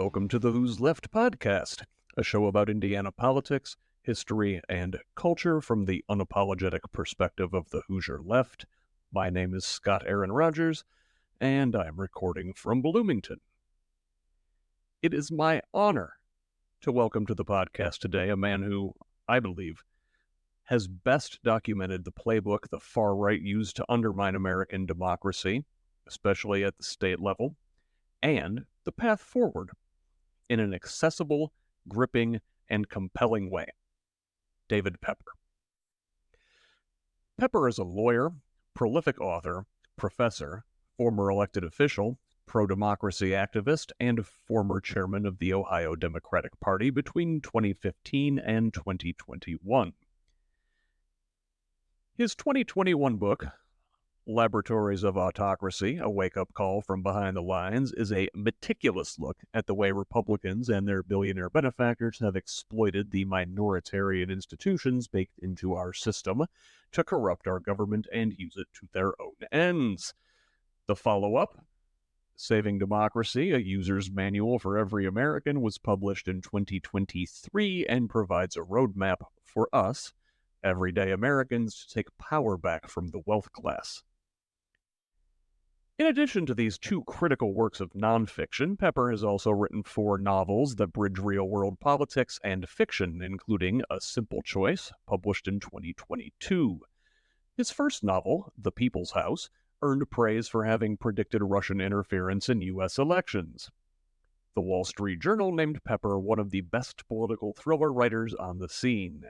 Welcome to the Who's Left podcast, a show about Indiana politics, history, and culture from the unapologetic perspective of the Hoosier left. My name is Scott Aaron Rogers, and I'm recording from Bloomington. It is my honor to welcome to the podcast today a man who, I believe, has best documented the playbook the far right used to undermine American democracy, especially at the state level, and the path forward in an accessible, gripping, and compelling way. David Pepper. Pepper is a lawyer, prolific author, professor, former elected official, pro-democracy activist, and former chairman of the Ohio Democratic Party between 2015 and 2021. His 2021 book, Laboratories of Autocracy, A Wake-Up Call from Behind the Lines, is a meticulous look at the way Republicans and their billionaire benefactors have exploited the minoritarian institutions baked into our system to corrupt our government and use it to their own ends. The follow-up, Saving Democracy, a user's manual for every American, was published in 2023 and provides a roadmap for us, everyday Americans, to take power back from the wealth class. In addition to these two critical works of nonfiction, Pepper has also written 4 novels that bridge real-world politics and fiction, including A Simple Choice, published in 2022. His first novel, The People's House, earned praise for having predicted Russian interference in U.S. elections. The Wall Street Journal named Pepper one of the best political thriller writers on the scene.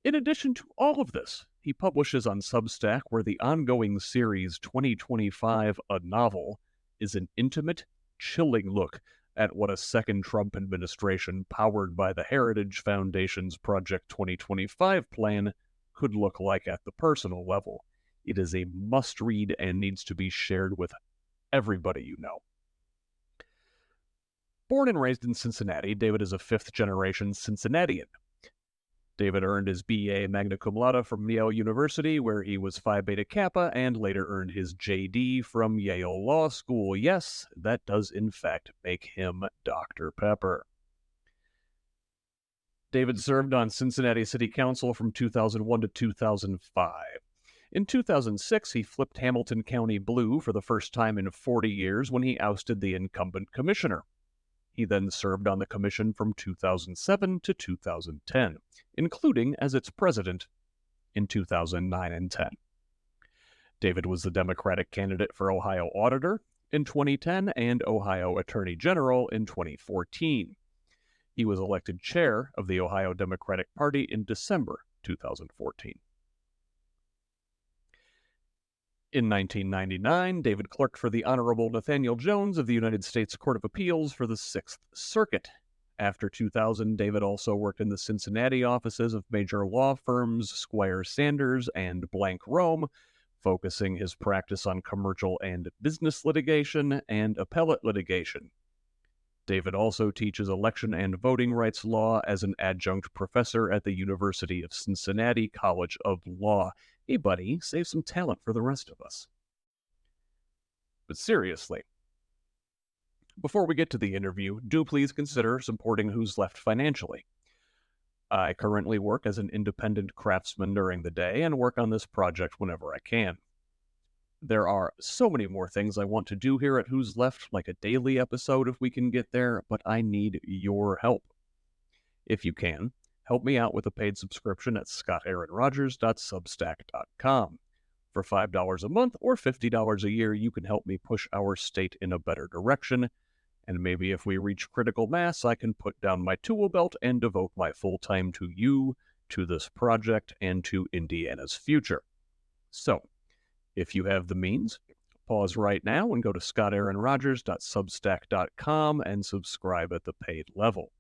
In addition to all of this, he publishes on Substack, where the ongoing series 2025 A Novel is an intimate, chilling look at what a second Trump administration powered by the Heritage Foundation's Project 2025 plan could look like at the personal level. It is a must-read and needs to be shared with everybody you know. Born and raised in Cincinnati, David is a fifth-generation Cincinnatian. David earned his B.A. magna cum laude from Yale University, where he was Phi Beta Kappa, and later earned his J.D. from Yale Law School. Yes, that does in fact make him Dr. Pepper. David served on Cincinnati City Council from 2001 to 2005. In 2006, he flipped Hamilton County blue for the first time in 40 years when he ousted the incumbent commissioner. He then served on the commission from 2007 to 2010, including as its president in 2009 and 10. David was the Democratic candidate for Ohio Auditor in 2010 and Ohio Attorney General in 2014. He was elected chair of the Ohio Democratic Party in December 2014. In 1999, David clerked for the Honorable Nathaniel Jones of the United States Court of Appeals for the Sixth Circuit. After 2000, David also worked in the Cincinnati offices of major law firms Squire Sanders and Blank Rome, focusing his practice on commercial and business litigation and appellate litigation. David also teaches election and voting rights law as an adjunct professor at the University of Cincinnati College of Law. Hey, buddy, save some talent for the rest of us. But seriously, before we get to the interview, do please consider supporting Who's Left financially. I currently work as an independent craftsman during the day and work on this project whenever I can. There are so many more things I want to do here at Who's Left, like a daily episode if we can get there, but I need your help. If you can, help me out with a paid subscription at scottaaronrogers.substack.com. For $5 a month or $50 a year, you can help me push our state in a better direction, and maybe if we reach critical mass, I can put down my tool belt and devote my full time to you, to this project, and to Indiana's future. So, if you have the means, pause right now and go to scottaaronrogers.substack.com and subscribe at the paid level.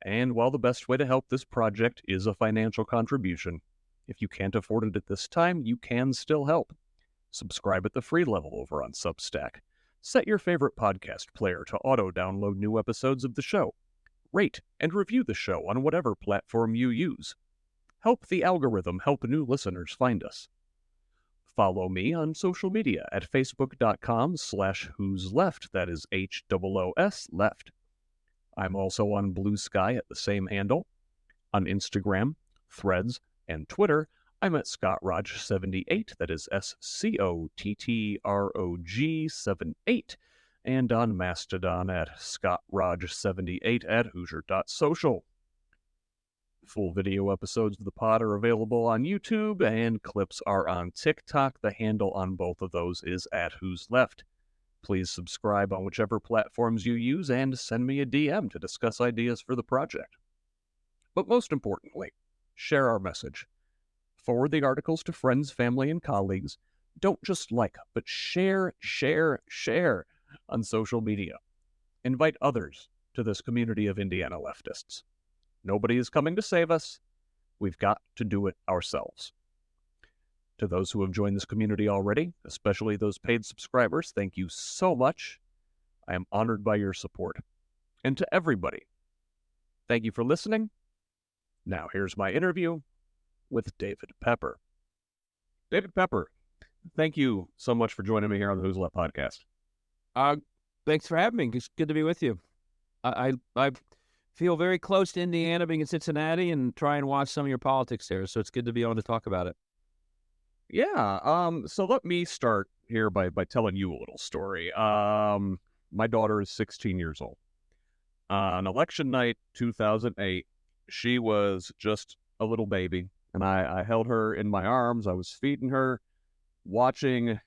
And while the best way to help this project is a financial contribution, if you can't afford it at this time, you can still help. Subscribe at the free level over on Substack. Set your favorite podcast player to auto-download new episodes of the show. Rate and review the show on whatever platform you use. Help the algorithm help new listeners find us. Follow me on social media at facebook.com/HoosLeft. That is HOOS left. I'm also on Blue Sky at the same handle. On Instagram, Threads, and Twitter, I'm at ScottRodge78. That is SCOTTROG78. And on Mastodon at ScottRodge78 at Hoosier.social. Full video episodes of the pod are available on YouTube, and clips are on TikTok. The handle on both of those is at HoosLeft. Please subscribe on whichever platforms you use and send me a DM to discuss ideas for the project. But most importantly, share our message. Forward the articles to friends, family, and colleagues. Don't just like, but share on social media. Invite others to this community of Indiana leftists. Nobody is coming to save us. We've got to do it ourselves. To those who have joined this community already, especially those paid subscribers, thank you so much. I am honored by your support. And to everybody, thank you for listening. Now here's my interview with David Pepper. David Pepper, thank you so much for joining me here on the HoosLeft podcast. Thanks for having me. It's good to be with you. I feel very close to Indiana, being in Cincinnati, and try and watch some of your politics there. So it's good to be able to talk about it. Yeah. So let me start here by telling you a little story. My daughter is 16 years old. On election night 2008, she was just a little baby, and I held her in my arms. I was feeding her, watching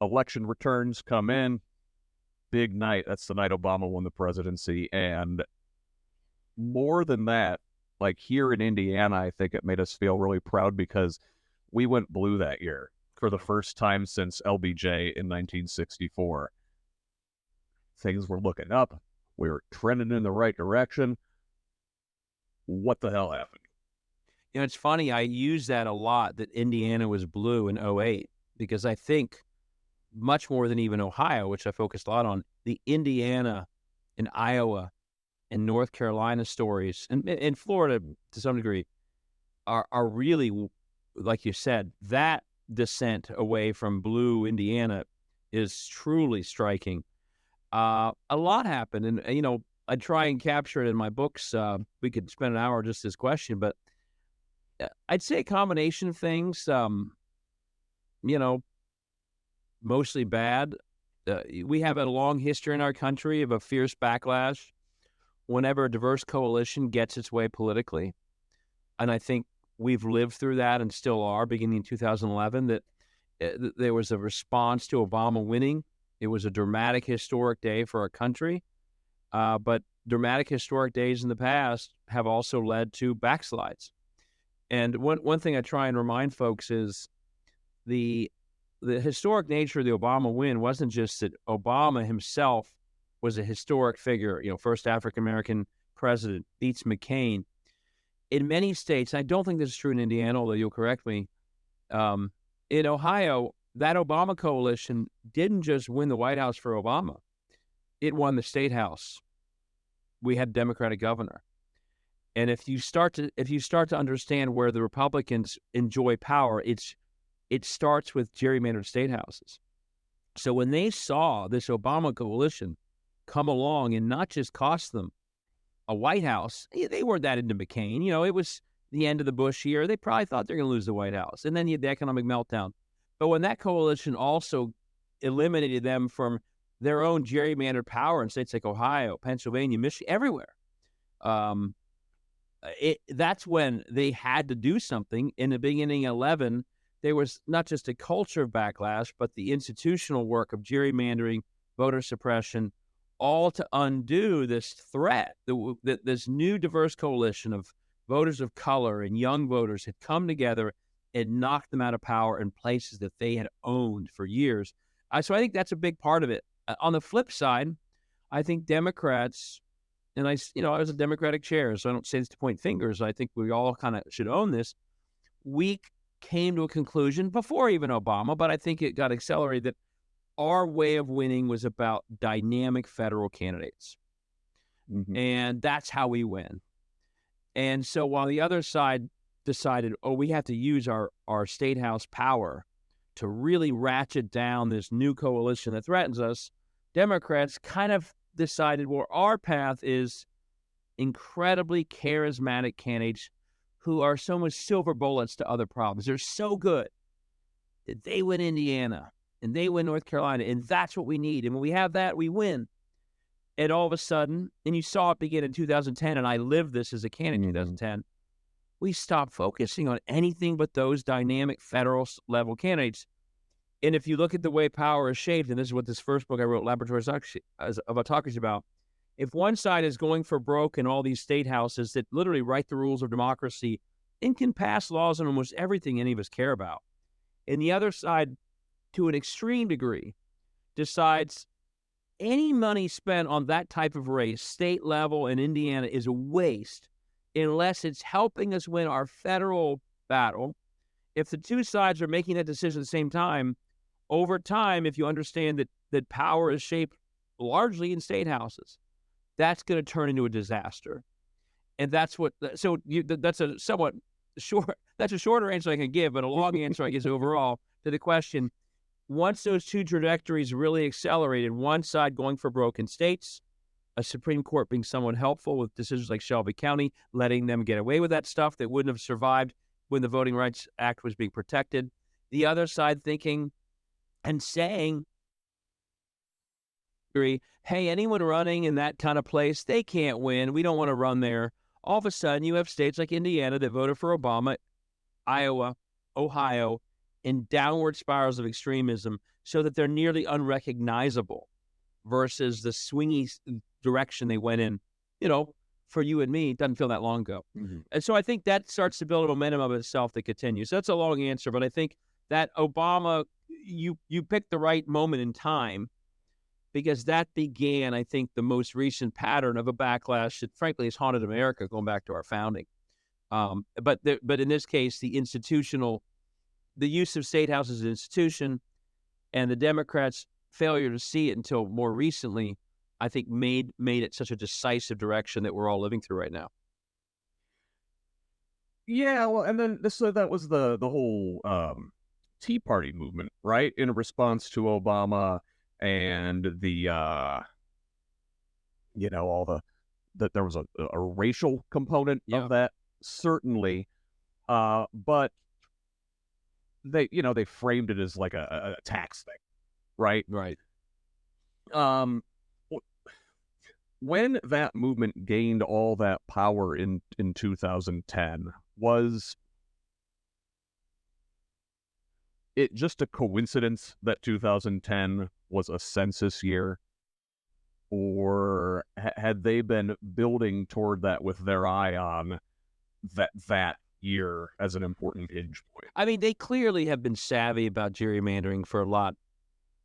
election returns come in. Big night. That's the night Obama won the presidency. And more than that, like here in Indiana, I think it made us feel really proud because we went blue that year for the first time since LBJ in 1964. Things were looking up. We were trending in the right direction. What the hell happened? You know, it's funny. I use that a lot, that Indiana was blue in 2008, because I think much more than even Ohio, which I focused a lot on, the Indiana and Iowa and North Carolina stories, and Florida to some degree, are really, like you said, that descent away from blue Indiana is truly striking. A lot happened, and you know, I try and capture it in my books. We could spend an hour just this question, but I'd say a combination of things. You know, mostly bad. We have a long history in our country of a fierce backlash whenever a diverse coalition gets its way politically. And I think we've lived through that and still are, beginning in 2011, that there was a response to Obama winning. It was a dramatic, historic day for our country. But dramatic, historic days in the past have also led to backslides. And one thing I try and remind folks is the historic nature of the Obama win wasn't just that Obama himself was a historic figure, you know, first African-American president, beats McCain. In many states, I don't think this is true in Indiana, although you'll correct me, in Ohio, that Obama coalition didn't just win the White House for Obama. It won the state house. We had a Democratic governor. And if you start to understand where the Republicans enjoy power, it starts with gerrymandered state houses. So when they saw this Obama coalition come along and not just cost them a White House, they weren't that into McCain. You know, it was the end of the Bush year. They probably thought they're going to lose the White House. And then you had the economic meltdown. But when that coalition also eliminated them from their own gerrymandered power in states like Ohio, Pennsylvania, Michigan, everywhere, that's when they had to do something. In the beginning of 11, there was not just a culture of backlash, but the institutional work of gerrymandering, voter suppression, all to undo this threat. This new diverse coalition of voters of color and young voters had come together and knocked them out of power in places that they had owned for years. So I think that's a big part of it. On the flip side, I think Democrats, and I was a Democratic chair, so I don't say this to point fingers. I think we all kind of should own this. We came to a conclusion before even Obama, but I think it got accelerated, that our way of winning was about dynamic federal candidates. Mm-hmm. And that's how we win. And so while the other side decided, we have to use our state house power to really ratchet down this new coalition that threatens us, Democrats kind of decided, well, our path is incredibly charismatic candidates who are so much silver bullets to other problems. They're so good that they win Indiana and they win North Carolina, and that's what we need. And when we have that, we win. And all of a sudden, and you saw it begin in 2010, and I lived this as a candidate in 2010, we stopped focusing on anything but those dynamic federal level candidates. And if you look at the way power is shaped, and this is what this first book I wrote, Laboratories of Autocracy, about, if one side is going for broke in all these state houses that literally write the rules of democracy and can pass laws on almost everything any of us care about, and the other side, to an extreme degree, decides any money spent on that type of race, state level in Indiana, is a waste unless it's helping us win our federal battle. If the two sides are making that decision at the same time, over time, if you understand that power is shaped largely in state houses, that's going to turn into a disaster. And that's what, so that's a somewhat short, that's a shorter answer I can give, but a long answer, I guess, overall to the question. Once those two trajectories really accelerated, one side going for broken states, a Supreme Court being somewhat helpful with decisions like Shelby County, letting them get away with that stuff that wouldn't have survived when the Voting Rights Act was being protected. The other side thinking and saying, hey, anyone running in that kind of place, they can't win. We don't want to run there. All of a sudden, you have states like Indiana that voted for Obama, Iowa, Ohio, in downward spirals of extremism so that they're nearly unrecognizable versus the swingy direction they went in, for you and me, it doesn't feel that long ago. Mm-hmm. And so I think that starts to build a momentum of itself that continues. So that's a long answer, but I think that Obama, you picked the right moment in time because that began, I think, the most recent pattern of a backlash that frankly has haunted America going back to our founding. But in this case, the use of state houses as an institution and the Democrats' failure to see it until more recently, I think made it such a decisive direction that we're all living through right now. Yeah, well, and then so that was the whole Tea Party movement, right? In response to Obama and the all that there was a racial component of that, certainly, but they framed it as like a tax thing, right? Right. When that movement gained all that power in 2010, was it just a coincidence that 2010 was a census year? Or had they been building toward that with their eye on that year as an important hinge point? I mean, they clearly have been savvy about gerrymandering for a lot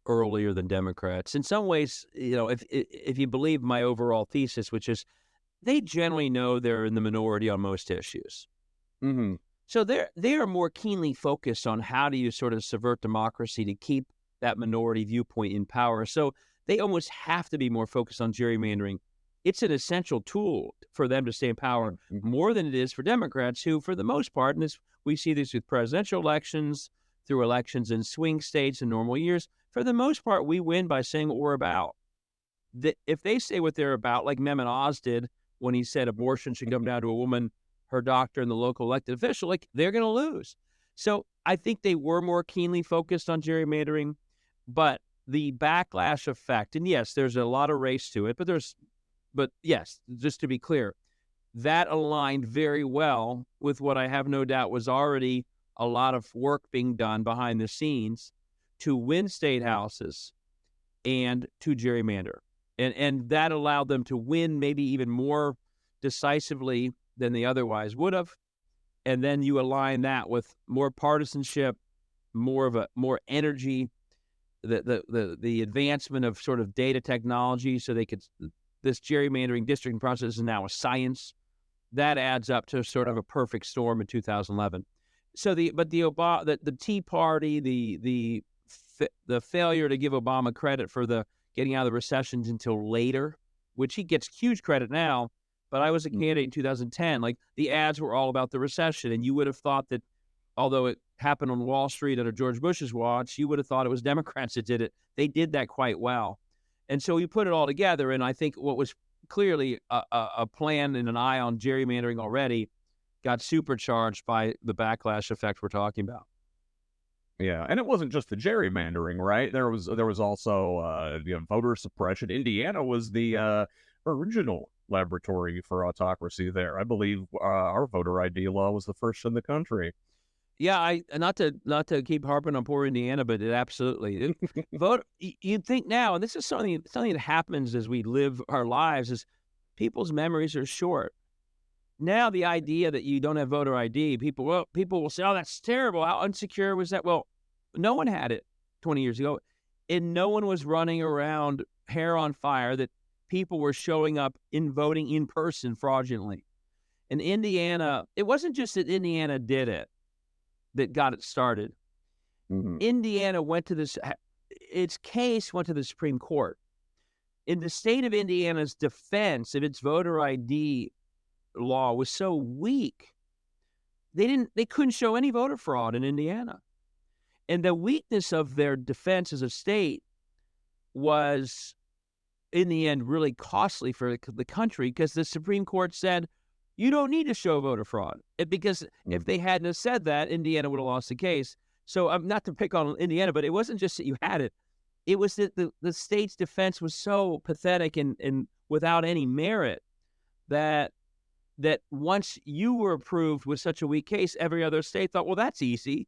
earlier than Democrats. In some ways, if you believe my overall thesis, which is they generally know they're in the minority on most issues. Mm-hmm. So they are more keenly focused on how do you sort of subvert democracy to keep that minority viewpoint in power. So they almost have to be more focused on gerrymandering. It's an essential tool for them to stay in power more than it is for Democrats who, for the most part, and we see this with presidential elections, through elections in swing states in normal years, for the most part, we win by saying what we're about. If they say what they're about, like Mehmet Oz did when he said abortion should come down to a woman, her doctor, and the local elected official, they're going to lose. So I think they were more keenly focused on gerrymandering, but the backlash effect, and yes, there's a lot of race to it, but yes, just to be clear, that aligned very well with what I have no doubt was already a lot of work being done behind the scenes to win state houses and to gerrymander. And that allowed them to win maybe even more decisively than they otherwise would have. And then you align that with more partisanship, more energy, the advancement of sort of data technology so they could, this gerrymandering districting process is now a science. That adds up to sort of a perfect storm in 2011. So the Tea Party, the failure to give Obama credit for the getting out of the recessions until later, which he gets huge credit now, but I was a candidate in 2010. The ads were all about the recession, and you would have thought that, although it happened on Wall Street under George Bush's watch, you would have thought it was Democrats that did it. They did that quite well. And so you put it all together, and I think what was clearly a plan and an eye on gerrymandering already got supercharged by the backlash effect we're talking about. Yeah, and it wasn't just the gerrymandering, right? There was also voter suppression. Indiana was the original laboratory for autocracy there. I believe our voter ID law was the first in the country. Yeah, I not to keep harping on poor Indiana, but it absolutely vote. You'd think now, and this is something that happens as we live our lives, is people's memories are short. Now the idea that you don't have voter ID, people will say, "Oh, that's terrible. How unsecure was that?" Well, no one had it 20 years ago, and no one was running around hair on fire that people were showing up in voting in person fraudulently. In Indiana, it wasn't just that Indiana did it that got it started. Mm-hmm. Indiana its case went to the Supreme Court. In the state of Indiana's defense of its voter ID law was so weak, they couldn't show any voter fraud in Indiana. And the weakness of their defense as a state was, in the end, really costly for the country, because the Supreme Court said, you don't need to show voter fraud. Because if they hadn't have said that, Indiana would have lost the case. So not to pick on Indiana, but it wasn't just that you had it. It was that the state's defense was so pathetic and without any merit that once you were approved with such a weak case, every other state thought, well, that's easy.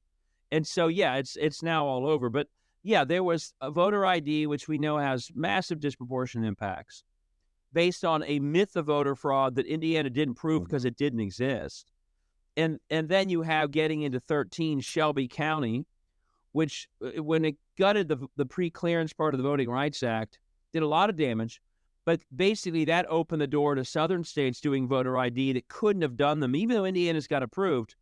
And so, yeah, it's now all over. But yeah, there was a voter ID, which we know has massive disproportionate impacts based on a myth of voter fraud that Indiana didn't prove because it didn't exist. And then you have, getting into 13, Shelby County, which when it gutted the pre-clearance part of the Voting Rights Act, did a lot of damage. But basically that opened the door to southern states doing voter ID that couldn't have done them, even though Indiana's got approved.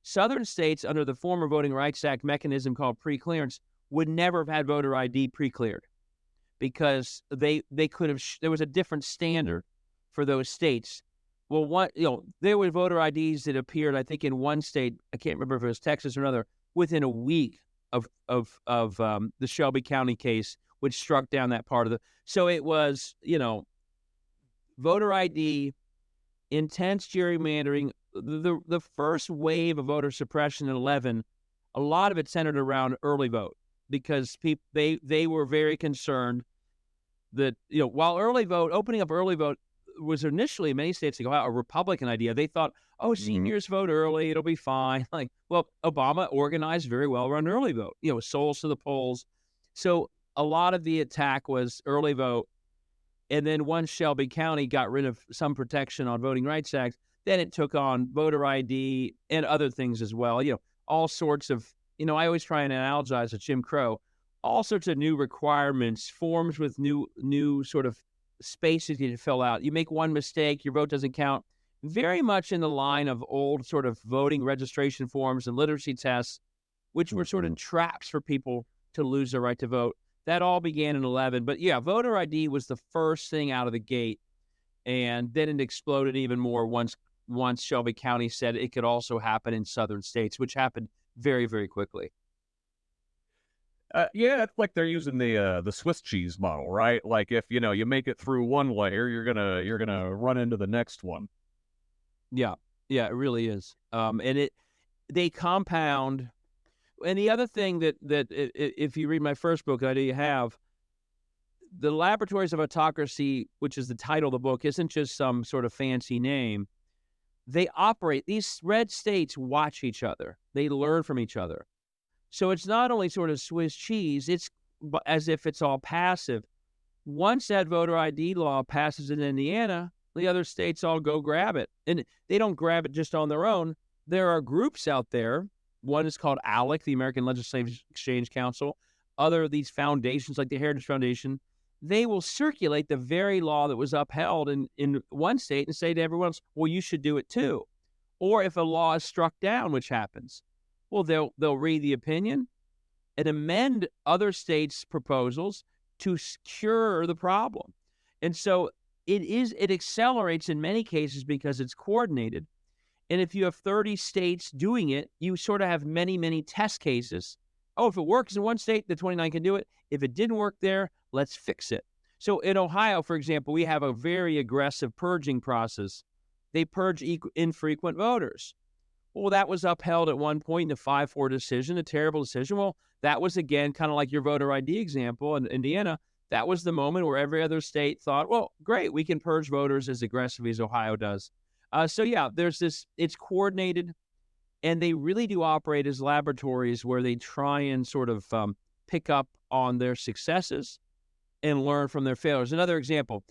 Southern states, under the former Voting Rights Act mechanism called pre-clearance, would never have had voter ID pre-cleared, because they could have. There was a different standard for those states. Well, there were voter IDs that appeared, I think, in one state. I can't remember if it was Texas or another, within a week of the Shelby County case, which struck down that part of the. So it was, voter ID, intense gerrymandering. The first wave of voter suppression in 11, a lot of it centered around early vote, because they were very concerned that, while opening up early vote was initially in many states a Republican idea, they thought, oh, seniors vote early, it'll be fine. Obama organized very well around early vote, souls to the polls. So a lot of the attack was early vote. And then once Shelby County got rid of some protection on Voting Rights Act, then it took on voter ID and other things as well. All sorts of, I always try and analogize with Jim Crow, all sorts of new requirements, forms with new sort of spaces you need to fill out. You make one mistake, your vote doesn't count. Very much in the line of old sort of voting registration forms and literacy tests, which were sort of traps for people to lose their right to vote. That all began in 11. But yeah, voter ID was the first thing out of the gate. And then it exploded even more once Shelby County said it could also happen in southern states, which happened very, very quickly. Yeah, it's like they're using the Swiss cheese model, right? Like, if you make it through one layer, you're gonna run into the next one. Yeah, it really is. And they compound. And the other thing that if you read my first book, I know you have, the Laboratories of Autocracy, which is the title of the book, isn't just some sort of fancy name. They operate, these red states watch each other. They learn from each other. So it's not only sort of Swiss cheese, it's as if it's all passive. Once that voter ID law passes in Indiana, the other states all go grab it. And they don't grab it just on their own. There are groups out there. One is called ALEC, the American Legislative Exchange Council. Other of these foundations, like the Heritage Foundation, they will circulate the very law that was upheld in one state and say to everyone else, well, you should do it too. Or if a law is struck down, which happens, well, they'll read the opinion and amend other states' proposals to cure the problem. And so it accelerates in many cases because it's coordinated. And if you have 30 states doing it, you sort of have many, many test cases. Oh, if it works in one state, the 29 can do it. If it didn't work there, let's fix it. So in Ohio, for example, we have a very aggressive purging process. They purge infrequent voters. Well, that was upheld at one point in a 5-4 decision, a terrible decision. Well, that was, again, kind of like your voter ID example in Indiana. That was the moment where every other state thought, well, great, we can purge voters as aggressively as Ohio does. So, yeah, there's this, it's coordinated, and they really do operate as laboratories where they try and sort of pick up on their successes and learn from their failures. Another example,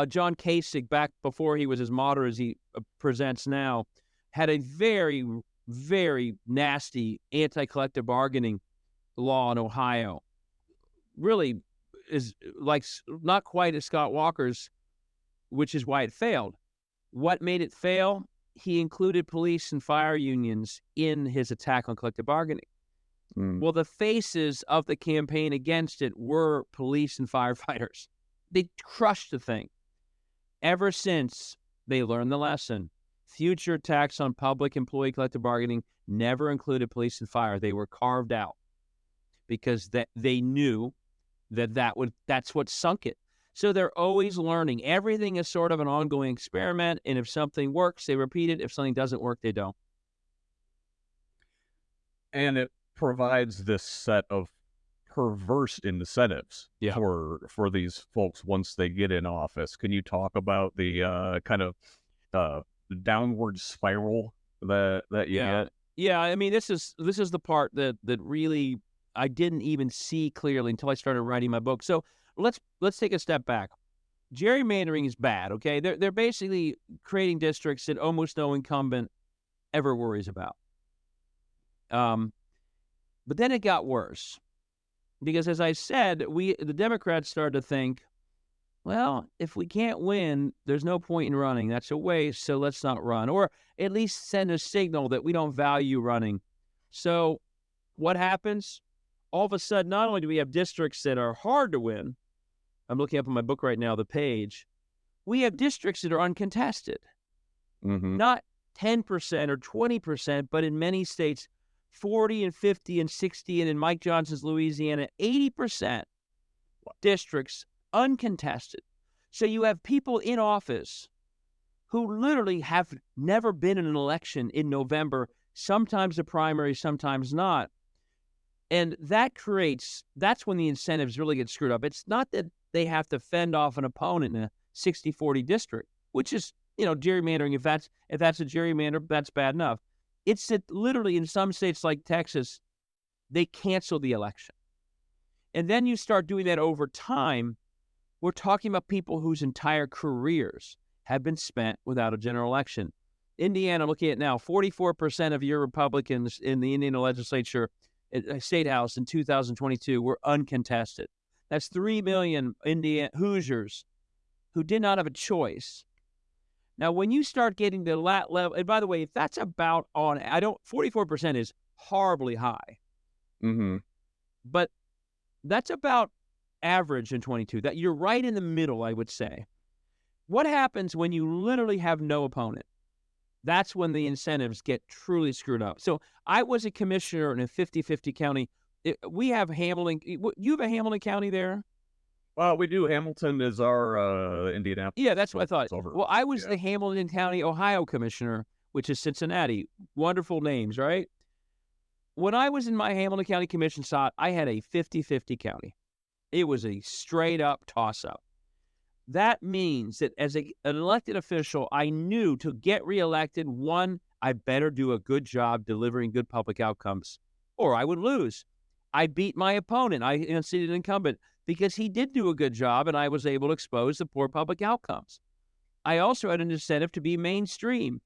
John Kasich, back before he was as moderate as he presents now, had a very, very nasty anti-collective bargaining law in Ohio. Really is like not quite as Scott Walker's, which is why it failed. What made it fail? He included police and fire unions in his attack on collective bargaining. Well, the faces of the campaign against it were police and firefighters. They crushed the thing. Ever since, they learned the lesson. Future attacks on public employee collective bargaining never included police and fire. They were carved out because they knew that's what sunk it. So they're always learning. Everything is sort of an ongoing experiment, and if something works, they repeat it. If something doesn't work, they don't. And it provides this set of perverse incentives for these folks once they get in office. Can you talk about the kind of downward spiral that you get? Yeah, I mean, this is the part that really I didn't even see clearly until I started writing my book. So let's take a step back. Gerrymandering is bad, okay? They're basically creating districts that almost no incumbent ever worries about. But then it got worse because, as I said, the Democrats started to think, well, if we can't win, there's no point in running. That's a waste, so let's not run. Or at least send a signal that we don't value running. So what happens? All of a sudden, not only do we have districts that are hard to win, I'm looking up in my book right now, the page, we have districts that are uncontested. Not 10% or 20%, but in many states, 40 and 50 and 60, and in Mike Johnson's Louisiana, 80% districts uncontested. So you have people in office who literally have never been in an election in November, sometimes a primary, sometimes not. And that's when the incentives really get screwed up. It's not that they have to fend off an opponent in a 60-40 district, which is, gerrymandering. If that's a gerrymander, that's bad enough. It's that literally in some states like Texas, they cancel the election. And then you start doing that over time. We're talking about people whose entire careers have been spent without a general election. Indiana, looking at now, 44% of your Republicans in the Indiana legislature, State House in 2022 were uncontested. That's 3 million Hoosiers who did not have a choice. Now, when you start getting to that level, and by the way, if that's about 44% is horribly high. But that's about average in 22. That you're right in the middle, I would say. What happens when you literally have no opponent? That's when the incentives get truly screwed up. So I was a commissioner in a 50-50 county. We have Hamilton. You have a Hamilton County there? Well, we do. Hamilton is our Indianapolis. Yeah, that's what I thought. Well, I was the Hamilton County, Ohio commissioner, which is Cincinnati. Wonderful names, right? When I was in my Hamilton County commission slot, I had a 50-50 county. It was a straight-up toss-up. That means that as an elected official, I knew to get reelected, one, I better do a good job delivering good public outcomes, or I would lose. I beat my opponent. I unseated an incumbent because he did do a good job, and I was able to expose the poor public outcomes. I also had an incentive to be mainstream.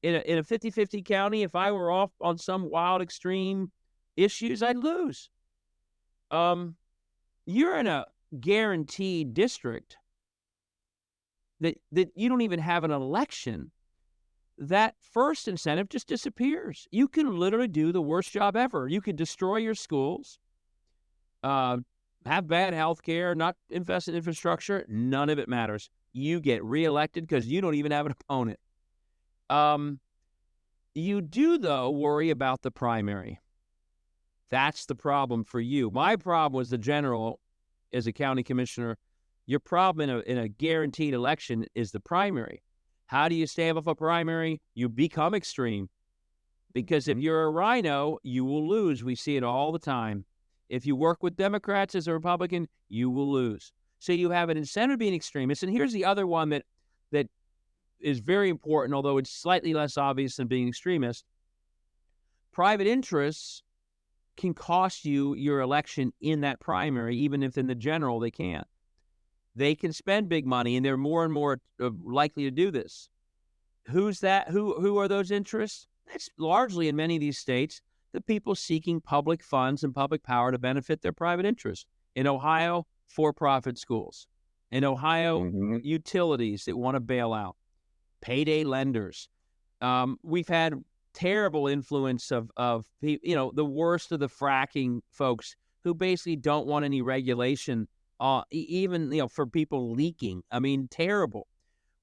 In a 50-50 county, if I were off on some wild extreme issues, I'd lose. You're in a guaranteed district that you don't even have an election. That first incentive just disappears. You can literally do the worst job ever. You could destroy your schools, have bad health care, not invest in infrastructure. None of it matters. You get reelected because you don't even have an opponent. You do, though, worry about the primary. That's the problem for you. My problem was the general as a county commissioner. Your problem in a guaranteed election is the primary. How do you stave off a primary? You become extreme. Because if you're a rhino, you will lose. We see it all the time. If you work with Democrats as a Republican, you will lose. So you have an incentive to be an extremist. And here's the other one that is very important, although it's slightly less obvious than being extremist. Private interests can cost you your election in that primary, even if in the general they can't. They can spend big money, and they're more and more likely to do this. Who's that? Who are those interests? It's largely, in many of these states, the people seeking public funds and public power to benefit their private interests. In Ohio, for-profit schools. In Ohio, utilities that want to bail out. Payday lenders. We've had terrible influence of the worst of the fracking folks who basically don't want any regulation, even for people leaking. I mean, terrible.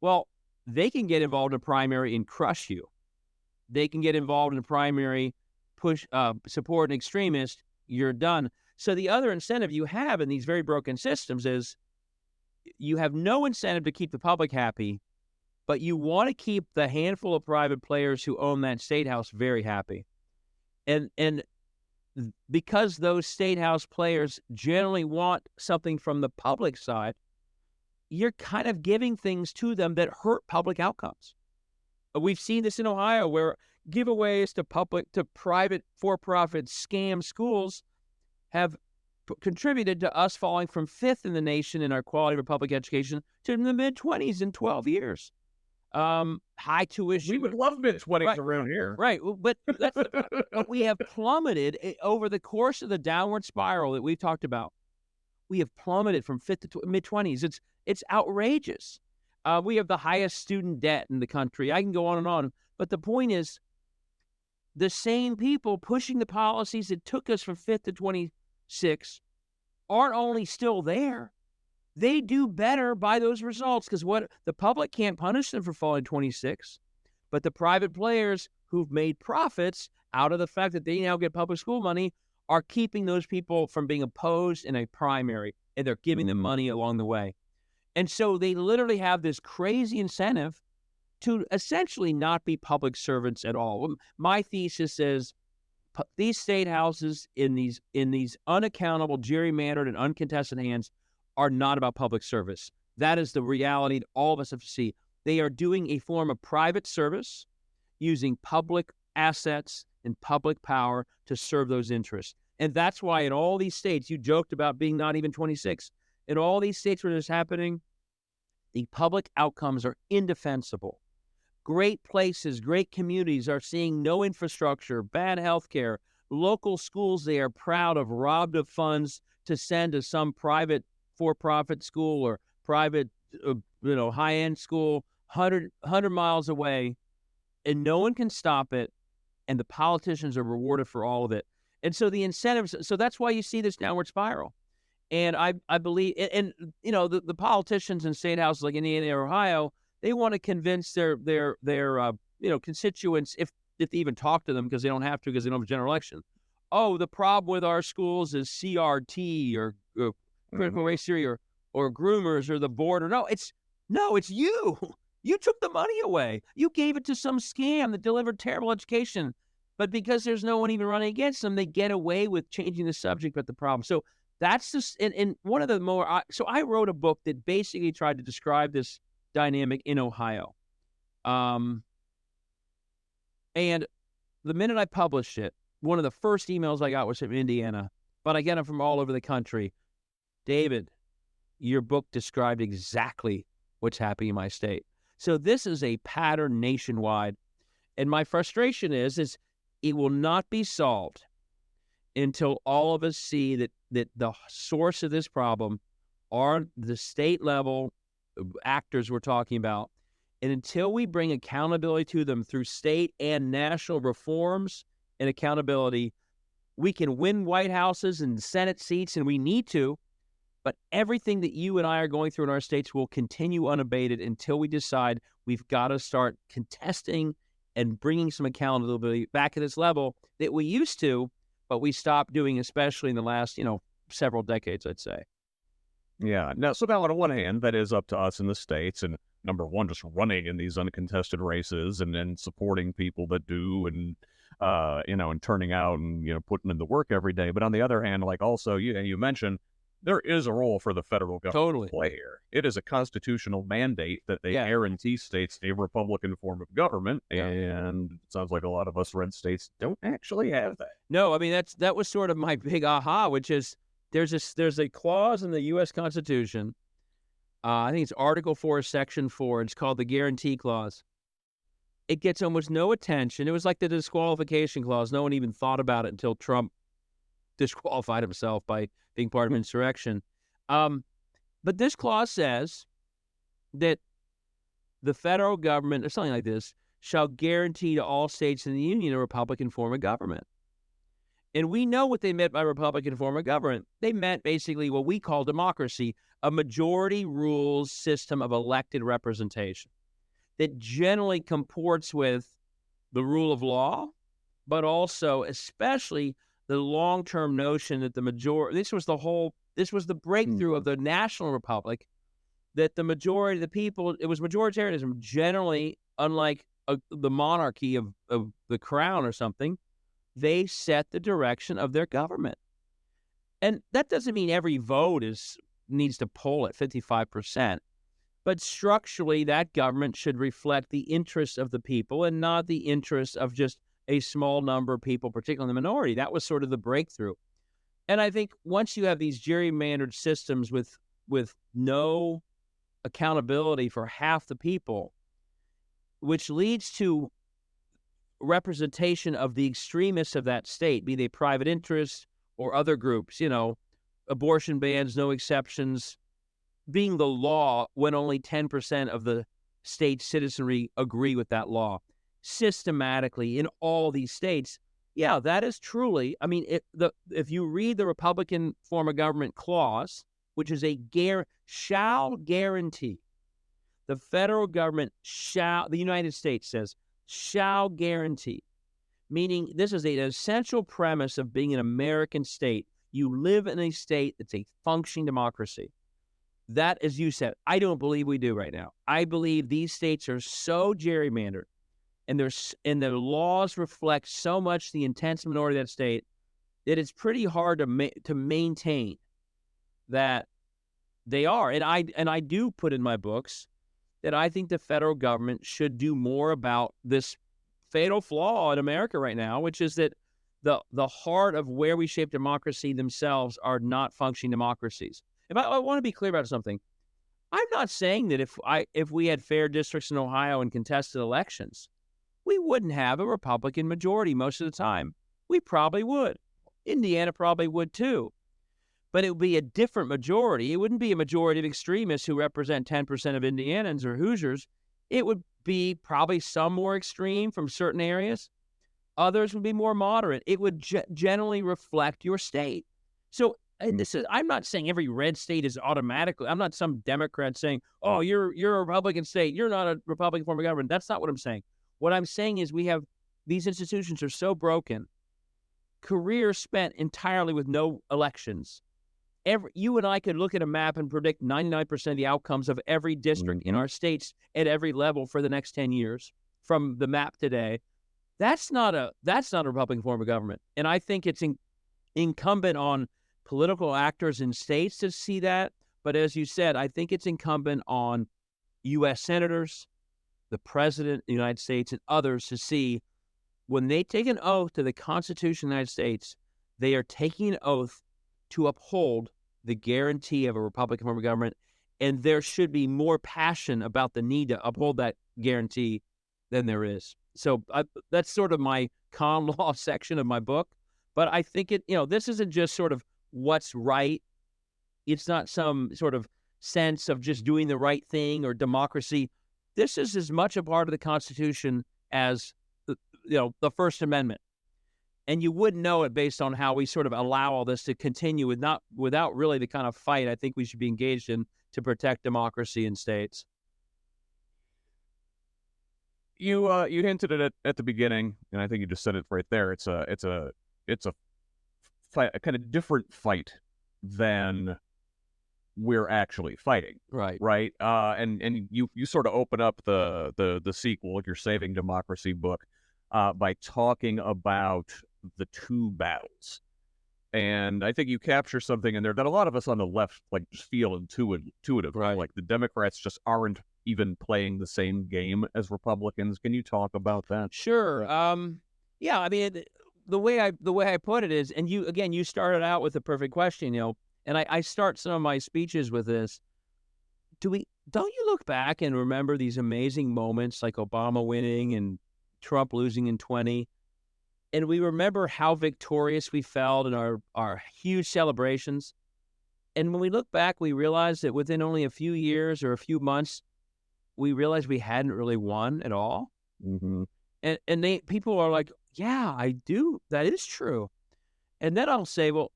Well, they can get involved in a primary and crush you. They can get involved in a primary, support an extremist, you're done. So the other incentive you have in these very broken systems is you have no incentive to keep the public happy, but you want to keep the handful of private players who own that state house very happy. And because those state house players generally want something from the public side, you're kind of giving things to them that hurt public outcomes. We've seen this in Ohio where giveaways to private for-profit scam schools have contributed to us falling from 5th in the nation in our quality of public education to the mid-20s in 12 years. High tuition. We would love mid-20s right, around here. Right. But we have plummeted over the course of the downward spiral that we've talked about. We have plummeted from 5th to mid-20s. It's outrageous. We have the highest student debt in the country. I can go on and on. But the point is, the same people pushing the policies that took us from 5th to 26 aren't only still there, they do better by those results, because what the public can't punish them for falling 26, but the private players who've made profits out of the fact that they now get public school money are keeping those people from being opposed in a primary, and they're giving them money along the way. And so they literally have this crazy incentive to essentially not be public servants at all. My thesis is these state houses in these unaccountable, gerrymandered, and uncontested hands are not about public service. That is the reality that all of us have to see. They are doing a form of private service using public assets and public power to serve those interests. And that's why in all these states, you joked about being not even 26. In all these states where this is happening, the public outcomes are indefensible. Great places, great communities are seeing no infrastructure, bad health care. Local schools they are proud of robbed of funds to send to some private for-profit school or private, high-end school 100 miles away, and no one can stop it, and the politicians are rewarded for all of it. And so the incentives, so that's why you see this downward spiral. And I believe, and the politicians in state houses like Indiana or Ohio, they want to convince their constituents, if they even talk to them, because they don't have to, because they don't have a general election. Oh, the problem with our schools is CRT or critical race theory or groomers or the border. No, it's you. You took the money away. You gave it to some scam that delivered terrible education. But because there's no one even running against them, they get away with changing the subject but the problem. So that's just, and one of the more, so I wrote a book that basically tried to describe this dynamic in Ohio. And the minute I published it, one of the first emails I got was from Indiana, but I get them from all over the country. David, your book described exactly what's happening in my state. So this is a pattern nationwide. And my frustration is it will not be solved until all of us see that the source of this problem are the state level actors we're talking about. And until we bring accountability to them through state and national reforms and accountability, we can win White Houses and Senate seats, and we need to, but everything that you and I are going through in our states will continue unabated until we decide we've got to start contesting and bringing some accountability back at this level that we used to, but we stopped doing, especially in the last, several decades, I'd say. Yeah. Now, so now on the one hand, that is up to us in the States, and number one, just running in these uncontested races and then supporting people that do, and and turning out and putting in the work every day. But on the other hand, like also you mentioned, there is a role for the federal government Totally. to play here. It is a constitutional mandate that they Yeah. guarantee states a Republican form of government, Yeah. and it sounds like a lot of us red states don't actually have that. No, I mean, that was sort of my big aha, which is there's a clause in the U.S. Constitution. I think it's Article 4, Section 4. It's called the Guarantee Clause. It gets almost no attention. It was like the disqualification clause. No one even thought about it until Trump disqualified himself by being part of insurrection. But this clause says that the federal government, or something like this, shall guarantee to all states in the Union a Republican form of government. And we know what they meant by Republican form of government. They meant basically what we call democracy, a majority rules system of elected representation that generally comports with the rule of law, but also, especially, the long-term notion that the majority, this was the breakthrough of the national republic, that the majority of the people, it was majoritarianism, generally, unlike the monarchy of the crown or something, they set the direction of their government. And that doesn't mean every vote needs to poll at 55%. But structurally, that government should reflect the interests of the people and not the interests of just a small number of people, particularly the minority. That was sort of the breakthrough. And I think once you have these gerrymandered systems with no accountability for half the people, which leads to representation of the extremists of that state, be they private interests or other groups, abortion bans, no exceptions, being the law when only 10% of the state's citizenry agree with that law systematically in all these states. Yeah, that is truly, I mean, if you read the Republican form of government clause, which is shall guarantee, the federal government the United States says, shall guarantee, meaning this is an essential premise of being an American state. You live in a state that's a functioning democracy. That, as you said, I don't believe we do right now. I believe these states are so gerrymandered, and their laws reflect so much the intense minority of that state that it's pretty hard to maintain that they are. And I do put in my books that I think the federal government should do more about this fatal flaw in America right now, which is that the heart of where we shape democracy themselves are not functioning democracies. I want to be clear about something. I'm not saying that if we had fair districts in Ohio and contested elections, we wouldn't have a Republican majority most of the time. We probably would. Indiana probably would too. But it would be a different majority. It wouldn't be a majority of extremists who represent 10% of Indianans or Hoosiers. It would be probably some more extreme from certain areas. Others would be more moderate. It would generally reflect your state. So I'm not saying every red state is automatically, I'm not some Democrat saying, oh, you're a Republican state, you're not a Republican form of government. That's not what I'm saying. What I'm saying is these institutions are so broken, careers spent entirely with no elections. You and I could look at a map and predict 99% of the outcomes of every district in our states at every level for the next 10 years from the map today. That's not a Republican form of government. And I think it's incumbent on political actors in states to see that. But as you said, I think it's incumbent on U.S. senators, the president of the United States, and others to see when they take an oath to the Constitution of the United States, they are taking an oath to uphold the guarantee of a Republican form of government. And there should be more passion about the need to uphold that guarantee than there is. So that's sort of my con law section of my book. But I think this isn't just sort of what's right. It's not some sort of sense of just doing the right thing or democracy. This is as much a part of the Constitution as the First Amendment. And you wouldn't know it based on how we sort of allow all this to continue without really the kind of fight I think we should be engaged in to protect democracy in states. You hinted at it at the beginning, and I think you just said it right there. It's a fight, a kind of different fight than we're actually fighting, Right. right? And you sort of open up the sequel, your Saving Democracy book, by talking about the two battles. And I think you capture something in there that a lot of us on the left like just feel intuitively. Right. Like the Democrats just aren't even playing the same game as Republicans. Can you talk about that? Sure. Yeah. I mean, the way I put it is, and you started out with a perfect question, and I start some of my speeches with this. Don't you look back and remember these amazing moments like Obama winning and Trump losing in 20? And we remember how victorious we felt in our huge celebrations. And when we look back, we realize that within only a few years or a few months, we realized we hadn't really won at all. Mm-hmm. And people are like, yeah, I do. That is true. And then I'll say, well,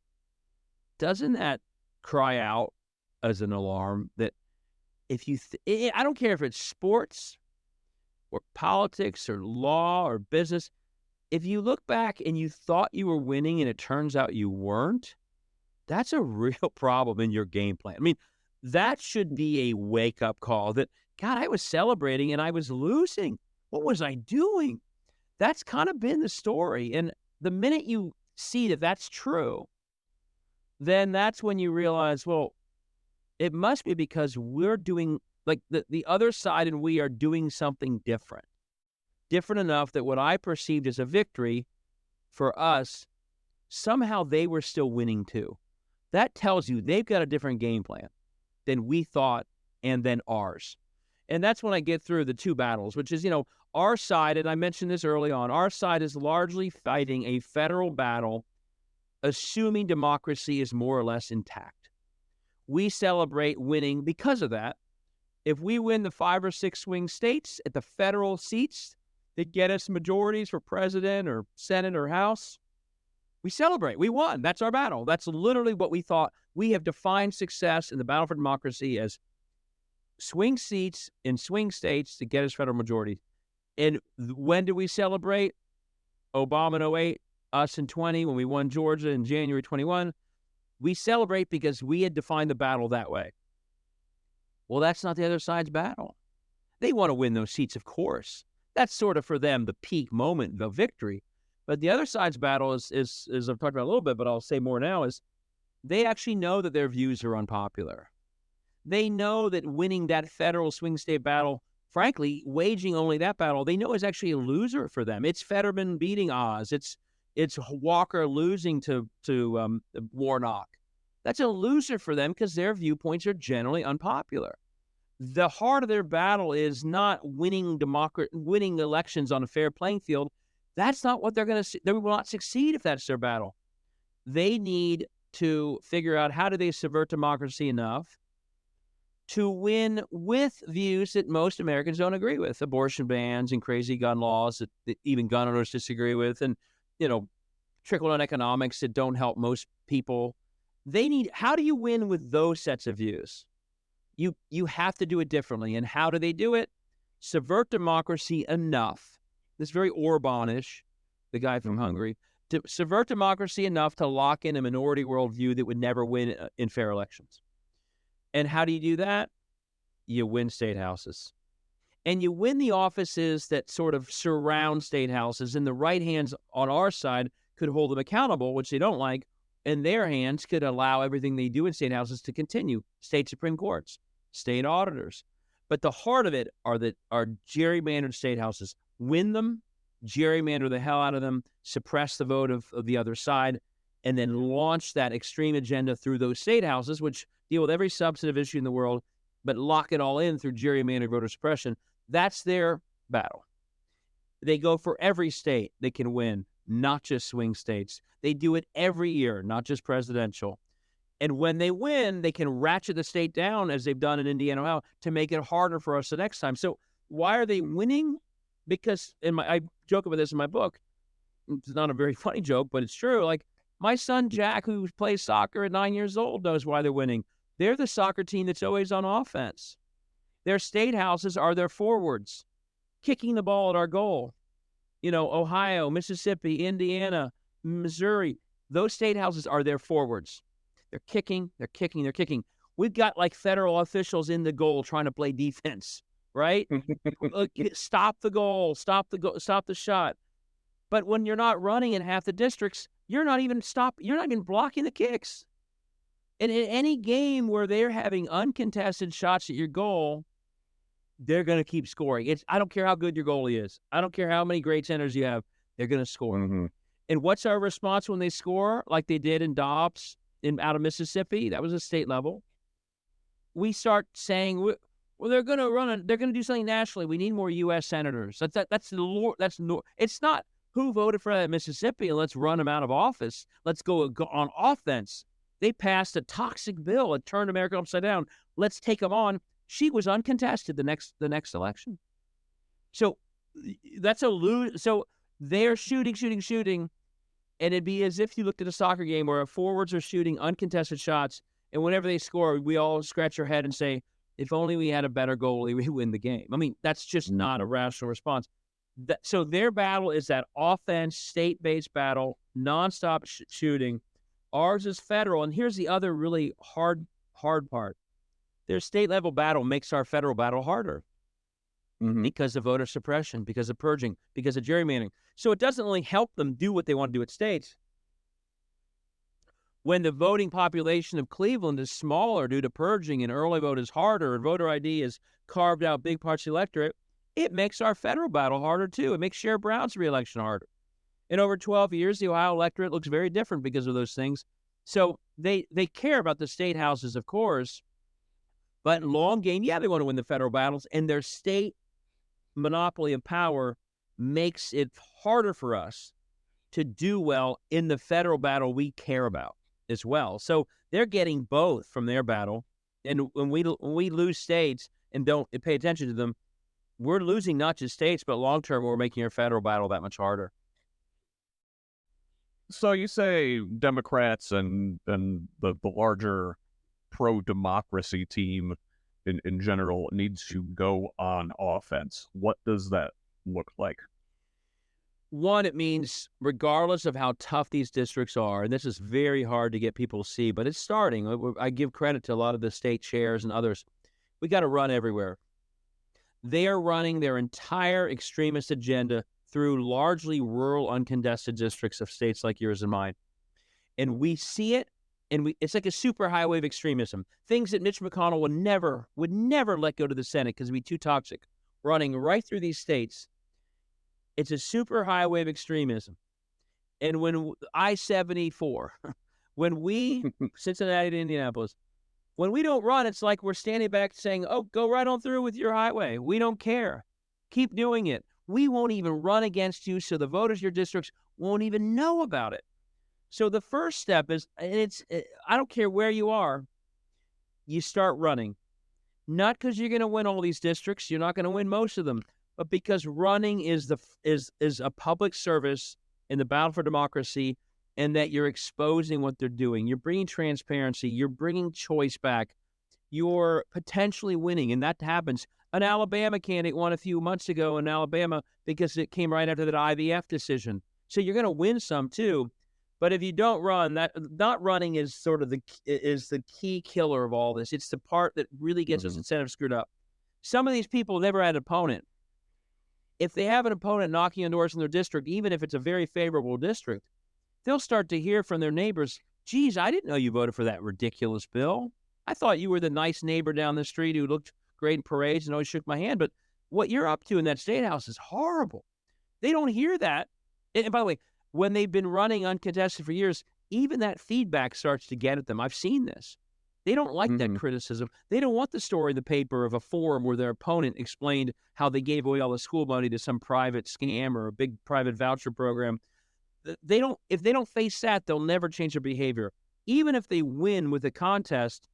doesn't that cry out as an alarm that if you, I don't care if it's sports or politics or law or business, if you look back and you thought you were winning and it turns out you weren't, that's a real problem in your game plan. I mean, that should be a wake-up call that, God, I was celebrating and I was losing. What was I doing? That's kind of been the story. And the minute you see that that's true, then that's when you realize, well, it must be because we're doing, like the other side and we are doing something different enough that what I perceived as a victory for us, somehow they were still winning too. That tells you they've got a different game plan than we thought and then ours. And that's when I get through the two battles, which is, our side, and I mentioned this early on, our side is largely fighting a federal battle, assuming democracy is more or less intact. We celebrate winning because of that. If we win the 5 or 6 swing states at the federal seats that get us majorities for president or Senate or House, we celebrate. We won. That's our battle. That's literally what we thought. We have defined success in the battle for democracy as swing seats in swing states to get us federal majority. And when do we celebrate? Obama in 08, us in 20, when we won Georgia in January 21. We celebrate because we had defined the battle that way. Well, that's not the other side's battle. They want to win those seats, of course. That's sort of for them the peak moment, the victory. But the other side's battle is I've talked about a little bit, but I'll say more now, is they actually know that their views are unpopular. They know that winning that federal swing state battle, frankly, waging only that battle, they know is actually a loser for them. It's Fetterman beating Oz. It's Walker losing to Warnock. That's a loser for them because their viewpoints are generally unpopular. The heart of their battle is not winning elections on a fair playing field. That's not what they're going to. They will not succeed if that's their battle. They need to figure out how do they subvert democracy enough to win with views that most Americans don't agree with, abortion bans and crazy gun laws that even gun owners disagree with, and trickle-down economics that don't help most people. How do you win with those sets of views? You have to do it differently. And how do they do it? Subvert democracy enough. This very Orban-ish, the guy from Hungary, to subvert democracy enough to lock in a minority worldview that would never win in fair elections. And how do you do that? You win state houses. And you win the offices that sort of surround state houses, and the right hands on our side could hold them accountable, which they don't like, and their hands could allow everything they do in state houses to continue. State Supreme Courts, state auditors. But the heart of it are gerrymandered state houses. Win them, gerrymander the hell out of them, suppress the vote of the other side, and then launch that extreme agenda through those state houses, which deal with every substantive issue in the world, but lock it all in through gerrymandered voter suppression. That's their battle. They go for every state they can win, not just swing states. They do it every year, not just presidential. And when they win, they can ratchet the state down, as they've done in Indiana, Ohio, to make it harder for us the next time. So why are they winning? Because I joke about this in my book. It's not a very funny joke, but it's true. Like, my son Jack, who plays soccer at 9 years old, knows why they're winning. They're the soccer team that's always on offense. Their state houses are their forwards. kicking the ball at our goal. Ohio, Mississippi, Indiana, Missouri, those state houses are their forwards. They're kicking, they're kicking, they're kicking. We've got like federal officials in the goal trying to play defense, right? Stop the goal, stop the shot. But when you're not running in half the districts, you're not even blocking the kicks. And in any game where they're having uncontested shots at your goal, they're going to keep scoring. I don't care how good your goalie is. I don't care how many great centers you have. They're going to score. Mm-hmm. And what's our response when they score, like they did in Dobbs out of Mississippi? That was a state level. We start saying, well, they're going to they're going to do something nationally. We need more U.S. senators. It's not who voted for that Mississippi and let's run them out of office. Let's go on offense. They passed a toxic bill. It turned America upside down. Let's take them on. She was uncontested the next election. So that's a lose. So they're shooting, and it'd be as if you looked at a soccer game where forwards are shooting uncontested shots, and whenever they score, we all scratch our head and say, if only we had a better goalie, we win the game. I mean, that's just not a rational response. So their battle is that offense, state-based battle, nonstop shooting. Ours is federal, and here's the other really hard part. Their state-level battle makes our federal battle harder because of voter suppression, because of purging, because of gerrymandering. So it doesn't really help them do what they want to do at states. When the voting population of Cleveland is smaller due to purging and early vote is harder and voter ID has carved out big parts of the electorate, it makes our federal battle harder too. It makes Sherrod Brown's reelection harder. In over 12 years, the Ohio electorate looks very different because of those things. So they care about the state houses, of course, but in long game, yeah, they want to win the federal battles, and their state monopoly of power makes it harder for us to do well in the federal battle we care about as well. So they're getting both from their battle, and when we lose states and don't pay attention to them, we're losing not just states, but long term, we're making our federal battle that much harder. So you say Democrats and the larger pro-democracy team in general needs to go on offense. What does that look like? One, it means regardless of how tough these districts are, and this is very hard to get people to see, but it's starting. I give credit to a lot of the state chairs and others. We got to run everywhere. They are running their entire extremist agenda through largely rural, uncontested districts of states like yours and mine. And we see it, and it's like a superhighway of extremism. Things that Mitch McConnell would never let go to the Senate because it'd be too toxic, running right through these states. It's a superhighway of extremism. And when I-74, when we, Cincinnati to Indianapolis, when we don't run, it's like we're standing back saying, oh, go right on through with your highway. We don't care. Keep doing it. We won't even run against you, so the voters in your districts won't even know about it. So the first step is, and I don't care where you are, you start running. Not because you're going to win all these districts. You're not going to win most of them. But because running is a public service in the battle for democracy, and that you're exposing what they're doing. You're bringing transparency. You're bringing choice back. You're potentially winning, and that happens. An Alabama candidate won a few months ago in Alabama because it came right after that IVF decision. So you're going to win some too. But if you don't run, that not running is sort of the key killer of all this. It's the part that really gets us incentive screwed up. Some of these people never had an opponent. If they have an opponent knocking on doors in their district, even if it's a very favorable district, they'll start to hear from their neighbors, geez, I didn't know you voted for that ridiculous bill. I thought you were the nice neighbor down the street who looked great in parades and always shook my hand, but what you're up to in that state house is horrible. They don't hear that. And by the way, when they've been running uncontested for years, even that feedback starts to get at them. I've seen this. They don't like that criticism. They don't want the story in the paper of a forum where their opponent explained how they gave away all the school money to some private scam or a big private voucher program. If they don't face that, they'll never change their behavior. Even if they win with a contest,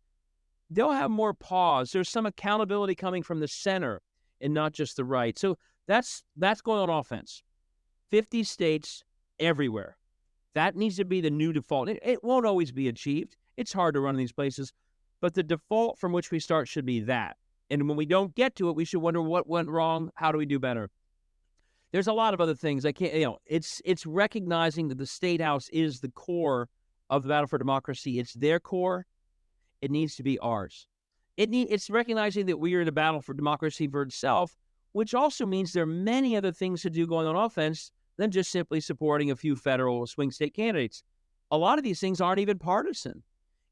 they'll have more pause. There's some accountability coming from the center and not just the right. So that's going on offense. 50 states everywhere. That needs to be the new default. It won't always be achieved. It's hard to run in these places, but the default from which we start should be that. And when we don't get to it, we should wonder what went wrong. How do we do better? There's a lot of other things. I can't, it's recognizing that the state house is the core of the battle for democracy. It's their core. It needs to be ours. It's recognizing that we are in a battle for democracy for itself, which also means there are many other things to do going on offense than just simply supporting a few federal swing state candidates. A lot of these things aren't even partisan.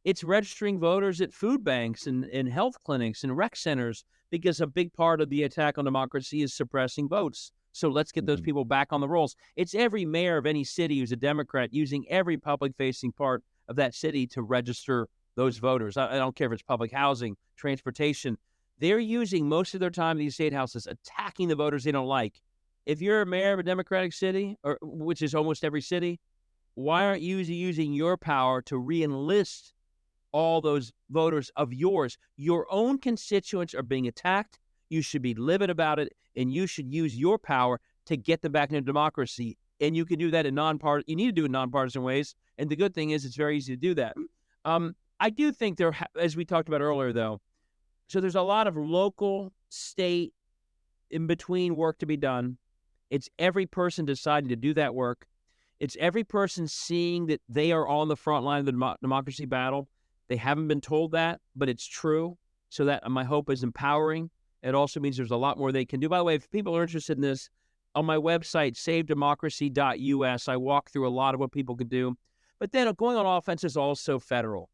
It's registering voters at food banks and health clinics and rec centers, because a big part of the attack on democracy is suppressing votes. So let's get those people back on the rolls. It's every mayor of any city who's a Democrat using every public-facing part of that city to register those voters. I don't care if it's public housing, transportation. They're using most of their time in these state houses attacking the voters they don't like. If you're a mayor of a Democratic city, or which is almost every city, why aren't you using your power to re-enlist all those voters of yours? Your own constituents are being attacked. You should be livid about it, and you should use your power to get them back into democracy. And you can do that in you need to do it in nonpartisan ways. And the good thing is it's very easy to do that. I do think as we talked about earlier, though, so there's a lot of local, state, in between work to be done. It's every person deciding to do that work. It's every person seeing that they are on the front line of the democracy battle. They haven't been told that, but it's true. So that my hope is empowering. It also means there's a lot more they can do. By the way, if people are interested in this, on my website, savedemocracy.us, I walk through a lot of what people could do. But then going on offense is also federal.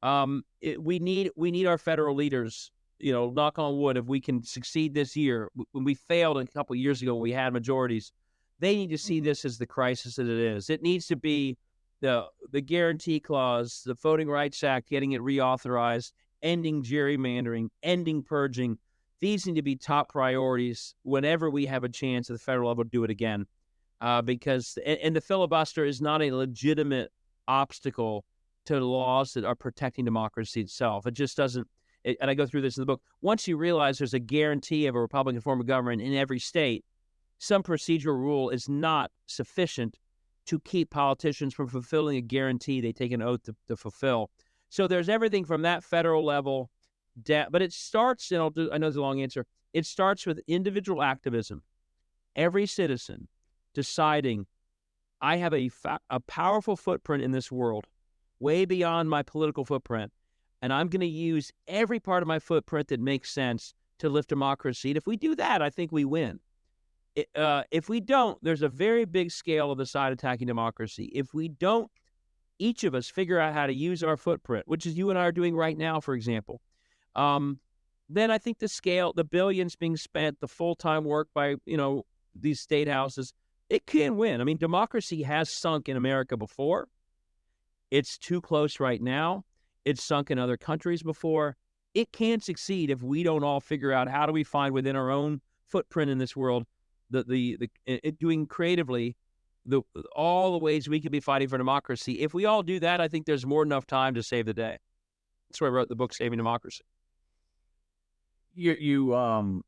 We need our federal leaders, knock on wood, if we can succeed this year. When we failed a couple of years ago, when we had majorities, they need to see this as the crisis that it is. It needs to be the guarantee clause, the Voting Rights Act, getting it reauthorized, ending gerrymandering, ending purging. These need to be top priorities whenever we have a chance at the federal level to do it again. Because the filibuster is not a legitimate obstacle to laws that are protecting democracy itself. It just doesn't, and I go through this in the book. Once you realize there's a guarantee of a Republican form of government in every state, some procedural rule is not sufficient to keep politicians from fulfilling a guarantee they take an oath to fulfill. So there's everything from that federal level down, but it starts, I know it's a long answer, it starts with individual activism. Every citizen deciding, I have a powerful footprint in this world, way beyond my political footprint, and I'm going to use every part of my footprint that makes sense to lift democracy. And if we do that, I think we win. If we don't, there's a very big scale of the side attacking democracy. If we don't, each of us figure out how to use our footprint, which is you and I are doing right now, for example, then I think the billions being spent, the full-time work by, these state houses, it can win. I mean, democracy has sunk in America before. It's too close right now. It's sunk in other countries before. It can succeed if we don't all figure out how do we find within our own footprint in this world doing creatively all the ways we could be fighting for democracy. If we all do that, I think there's more than enough time to save the day. That's why I wrote the book, Saving Democracy. You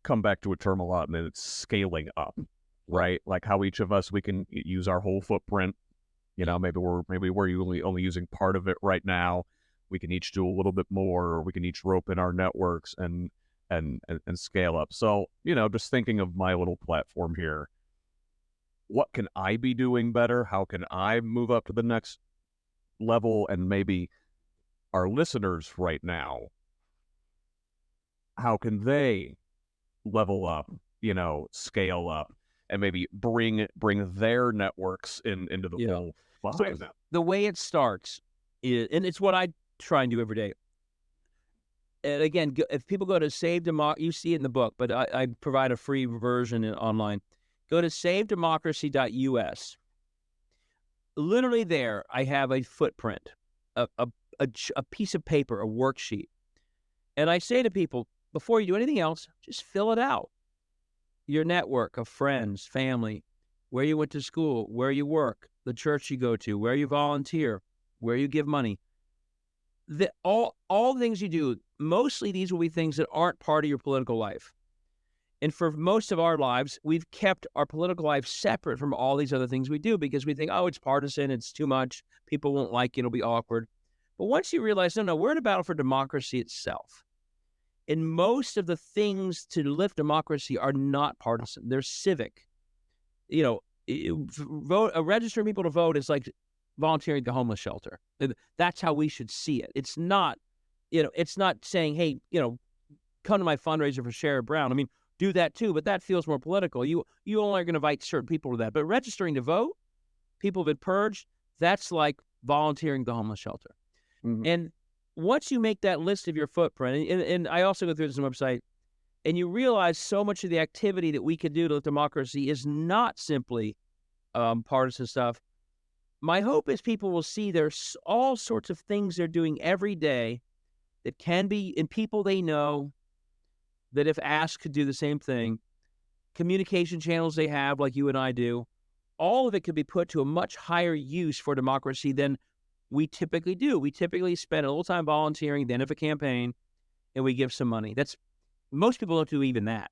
come back to a term a lot, and it's scaling up, right? Like how each of us, we can use our whole footprint. Maybe we're only using part of it right now. We can each do a little bit more, or we can each rope in our networks and scale up. So, just thinking of my little platform here, what can I be doing better? How can I move up to the next level? And maybe our listeners right now, how can they level up, scale up, and maybe bring their networks into the fold? So the way it starts is, and it's what I try and do every day. And again, if people go to Save Democracy, you see it in the book, but I provide a free version online. Go to savedemocracy.us. Literally there, I have a footprint, a piece of paper, a worksheet. And I say to people, before you do anything else, just fill it out. Your network of friends, family, where you went to school, where you work, the church you go to, where you volunteer, where you give money. All the things you do, mostly these will be things that aren't part of your political life. And for most of our lives, we've kept our political life separate from all these other things we do because we think, oh, it's partisan, it's too much, people won't like it, it'll be awkward. But once you realize, no, we're in a battle for democracy itself. And most of the things to lift democracy are not partisan. They're civic. You know, registering people to vote is like volunteering at the homeless shelter. That's how we should see it. It's not, it's not saying, hey, come to my fundraiser for Sherrod Brown. I mean, do that too, but that feels more political. You only are going to invite certain people to that. But registering to vote, people have been purged, that's like volunteering at the homeless shelter. Mhm. And once you make that list of your footprint, and I also go through this website, and you realize so much of the activity that we could do to democracy is not simply partisan stuff. My hope is people will see there's all sorts of things they're doing every day that can be in people they know that if asked could do the same thing, communication channels they have like you and I do, all of it could be put to a much higher use for democracy than we typically do. We typically spend a little time volunteering at the end of a campaign and we give some money. Most people don't do even that,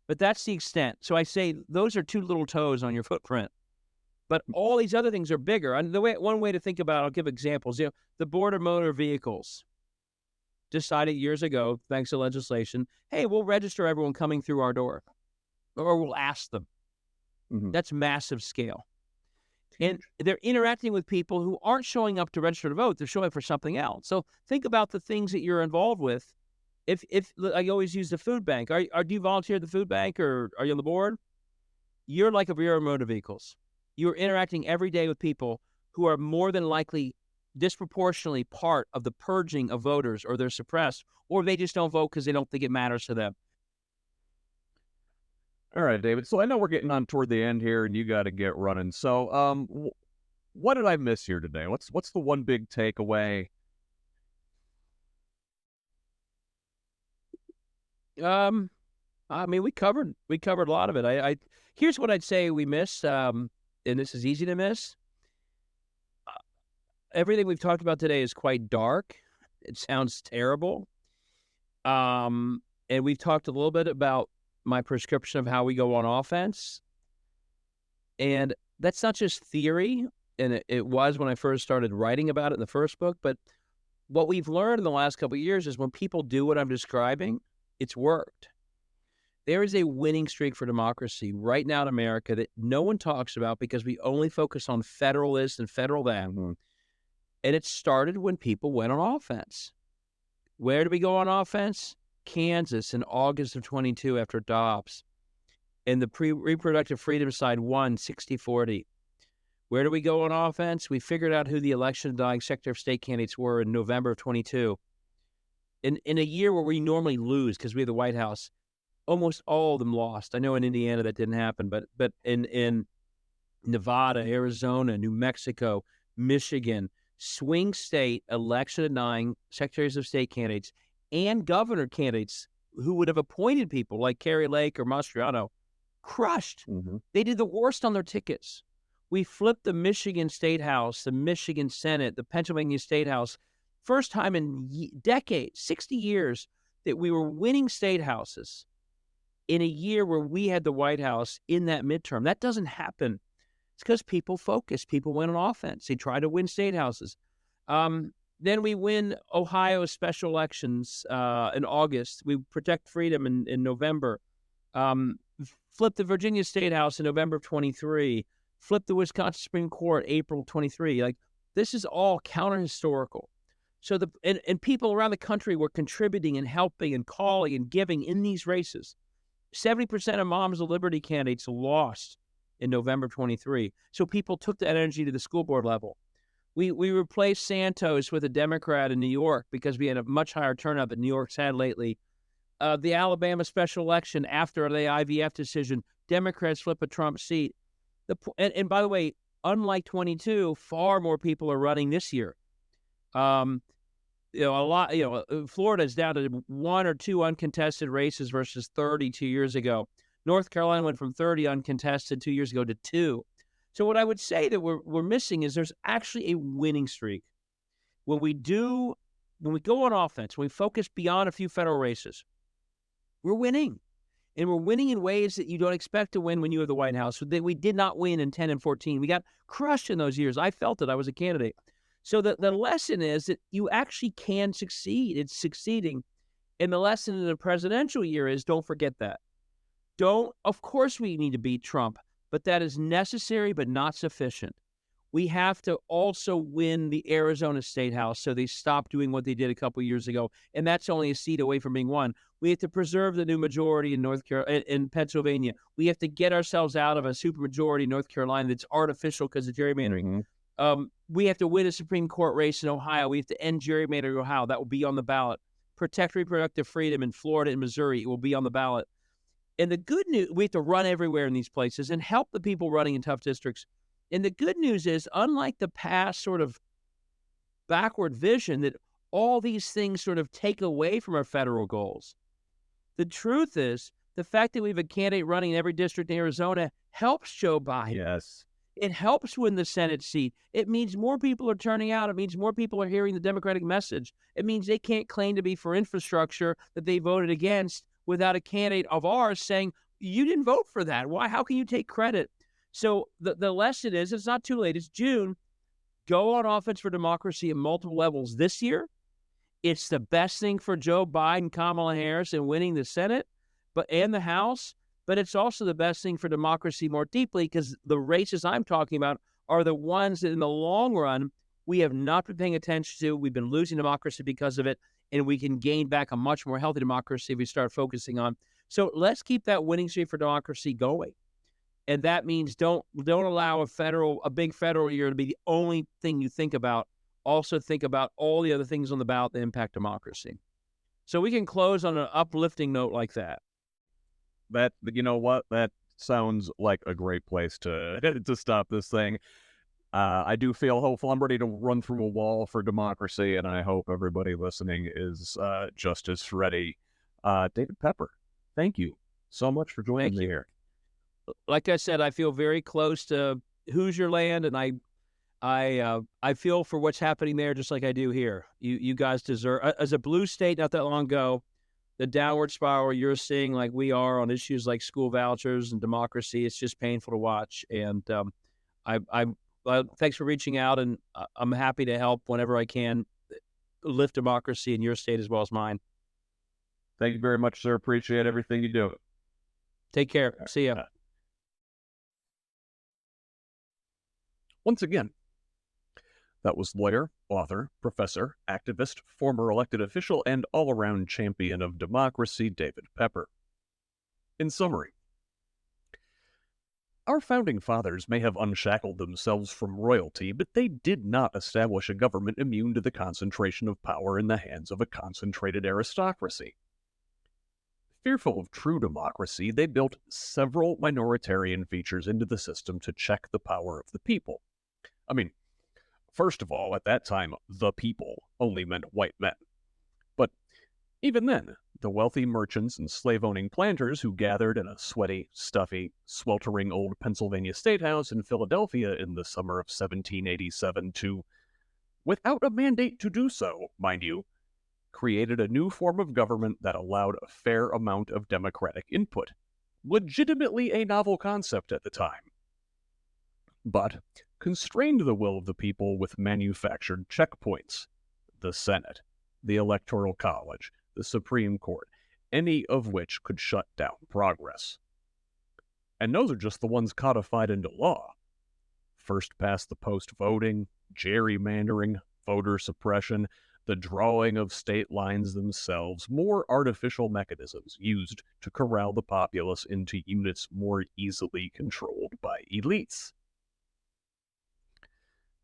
but that's the extent. So I say those are two little toes on your footprint, but all these other things are bigger. And one way to think about it, I'll give examples. The Board of Motor Vehicles decided years ago, thanks to legislation, hey, we'll register everyone coming through our door, or we'll ask them. Mhm. That's massive scale. And they're interacting with people who aren't showing up to register to vote. They're showing up for something else. So think about the things that you're involved with. If I always use the food bank. Do you volunteer at the food bank, or are you on the board? You're like a Bureau of Motor Vehicles. You're interacting every day with people who are more than likely disproportionately part of the purging of voters, or they're suppressed, or they just don't vote because they don't think it matters to them. All right, David. So I know we're getting on toward the end here, and you got to get running. So, what did I miss here today? What's the one big takeaway? I mean, we covered a lot of it. I here's what I'd say we missed, and this is easy to miss. Everything we've talked about today is quite dark. It sounds terrible. And we've talked a little bit about my prescription of how we go on offense. And that's not just theory, and it was when I first started writing about it in the first book, but what we've learned in the last couple of years is when people do what I'm describing, it's worked. There is a winning streak for democracy right now in America that no one talks about because we only focus on federalists and federal that. Mm-hmm. And it started when people went on offense. Where did we go on offense? Kansas in August of 22 after Dobbs. And the reproductive freedom side won 60-40. Where do we go on offense? We figured out who the election-dying Secretary of State candidates were in November of 22. In a year where we normally lose because we have the White House, almost all of them lost. I know in Indiana that didn't happen, but in Nevada, Arizona, New Mexico, Michigan, swing state election-denying Secretaries of State candidates and governor candidates who would have appointed people like Kari Lake or Mastriano, crushed. Mm-hmm. They did the worst on their tickets. We flipped the Michigan State House, the Michigan Senate, the Pennsylvania State House. First time in decades, 60 years, that we were winning state houses in a year where we had the White House in that midterm. That doesn't happen. It's because people focused. People went on offense. They tried to win state houses. Then we win Ohio special elections in August. We protect freedom in November. Flip the Virginia State House in November of 23. Flip the Wisconsin Supreme Court April 23. Like, this is all counter-historical. So and people around the country were contributing and helping and calling and giving in these races. 70% of Moms of Liberty candidates lost in November 23. So people took that energy to the school board level. We replaced Santos with a Democrat in New York because we had a much higher turnout than New York's had lately. The Alabama special election after the IVF decision, Democrats flip a Trump seat. And by the way, unlike 22, far more people are running this year. Florida's down to 1 or 2 uncontested races versus 30 2 years ago. North Carolina went from 30 uncontested 2 years ago to 2. So what I would say that we're missing is there's actually a winning streak. When we go on offense, when we focus beyond a few federal races, we're winning. And we're winning in ways that you don't expect to win when you have the White House. We did not win in 10 and 14. We got crushed in those years. I felt it. I was a candidate. So the lesson is that you actually can succeed. It's succeeding. And the lesson in the presidential year is don't forget that. Of course we need to beat Trump, but that is necessary but not sufficient. We have to also win the Arizona State House so they stop doing what they did a couple years ago, and that's only a seat away from being won. We have to preserve the new majority in in Pennsylvania. We have to get ourselves out of a supermajority in North Carolina that's artificial because of gerrymandering. We have to win a Supreme Court race in Ohio. We have to end gerrymandering in Ohio. That will be on the ballot. Protect reproductive freedom in Florida and Missouri. It will be on the ballot. And the good news, we have to run everywhere in these places and help the people running in tough districts. And the good news is, unlike the past sort of backward vision that all these things sort of take away from our federal goals, the truth is the fact that we have a candidate running in every district in Arizona helps Joe Biden. Yes. It helps win the Senate seat. It means more people are turning out. It means more people are hearing the Democratic message. It means they can't claim to be for infrastructure that they voted against without a candidate of ours saying, you didn't vote for that. Why? How can you take credit? So the lesson is, it's not too late. It's June. Go on offense for democracy at multiple levels this year. It's the best thing for Joe Biden, Kamala Harris, in winning the Senate and the House. But it's also the best thing for democracy more deeply, because the races I'm talking about are the ones that in the long run we have not been paying attention to. We've been losing democracy because of it, and we can gain back a much more healthy democracy if we start focusing on. So let's keep that winning streak for democracy going. And that means don't allow a big federal year to be the only thing you think about. Also think about all the other things on the ballot that impact democracy. So we can close on an uplifting note like that. You know what? That sounds like a great place to stop this thing. I do feel hopeful. I'm ready to run through a wall for democracy, and I hope everybody listening is just as ready. David Pepper, thank you so much for joining me here. Like I said, I feel very close to Hoosier land, and I feel for what's happening there just like I do here. You guys deserve, as a blue state not that long ago, the downward spiral you're seeing like we are on issues like school vouchers and democracy, it's just painful to watch. And thanks for reaching out, and I'm happy to help whenever I can lift democracy in your state as well as mine. Thank you very much, sir. Appreciate everything you do. Take care. See ya. Once again, that was lawyer, author, professor, activist, former elected official, and all-around champion of democracy, David Pepper. In summary, our founding fathers may have unshackled themselves from royalty, but they did not establish a government immune to the concentration of power in the hands of a concentrated aristocracy. Fearful of true democracy, they built several minoritarian features into the system to check the power of the people. I mean, first of all, at that time, the people only meant white men. But even then, the wealthy merchants and slave-owning planters who gathered in a sweaty, stuffy, sweltering old Pennsylvania State House in Philadelphia in the summer of 1787 without a mandate to do so, mind you, created a new form of government that allowed a fair amount of democratic input. Legitimately a novel concept at the time. But constrained the will of the people with manufactured checkpoints. The Senate, the Electoral College, the Supreme Court, any of which could shut down progress. And those are just the ones codified into law. First past the post voting, gerrymandering, voter suppression, the drawing of state lines themselves, more artificial mechanisms used to corral the populace into units more easily controlled by elites.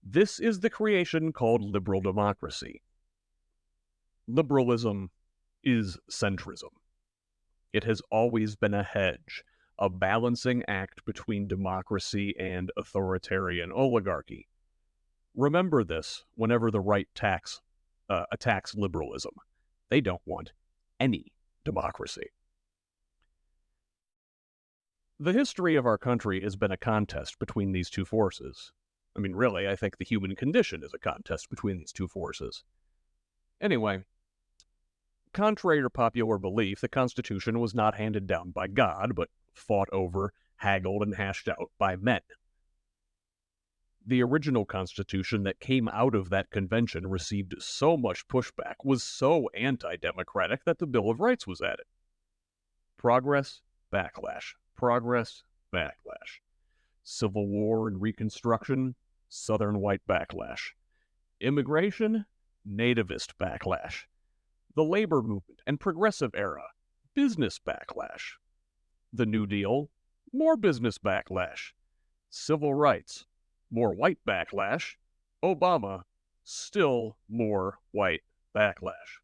This is the creation called liberal democracy. Liberalism is centrism. It has always been a hedge, a balancing act between democracy and authoritarian oligarchy. Remember this whenever the right attacks liberalism. They don't want any democracy. The history of our country has been a contest between these two forces. I mean, really, I think the human condition is a contest between these two forces. Anyway, contrary to popular belief, the Constitution was not handed down by God, but fought over, haggled, and hashed out by men. The original Constitution that came out of that convention received so much pushback, was so anti-democratic, that the Bill of Rights was added. Progress, backlash. Progress, backlash. Civil War and Reconstruction, Southern white backlash. Immigration, nativist backlash. The labor movement and progressive era, business backlash. The New Deal, more business backlash. Civil rights, more white backlash. Obama, still more white backlash.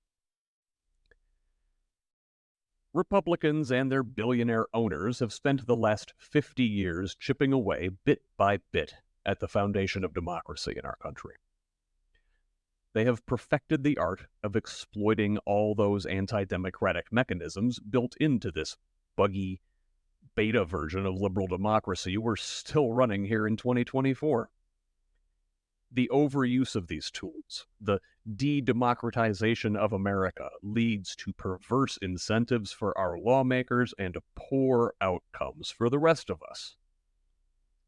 Republicans and their billionaire owners have spent the last 50 years chipping away bit by bit at the foundation of democracy in our country. They have perfected the art of exploiting all those anti-democratic mechanisms built into this buggy beta version of liberal democracy we're still running here in 2024. The overuse of these tools, the de-democratization of America, leads to perverse incentives for our lawmakers and poor outcomes for the rest of us.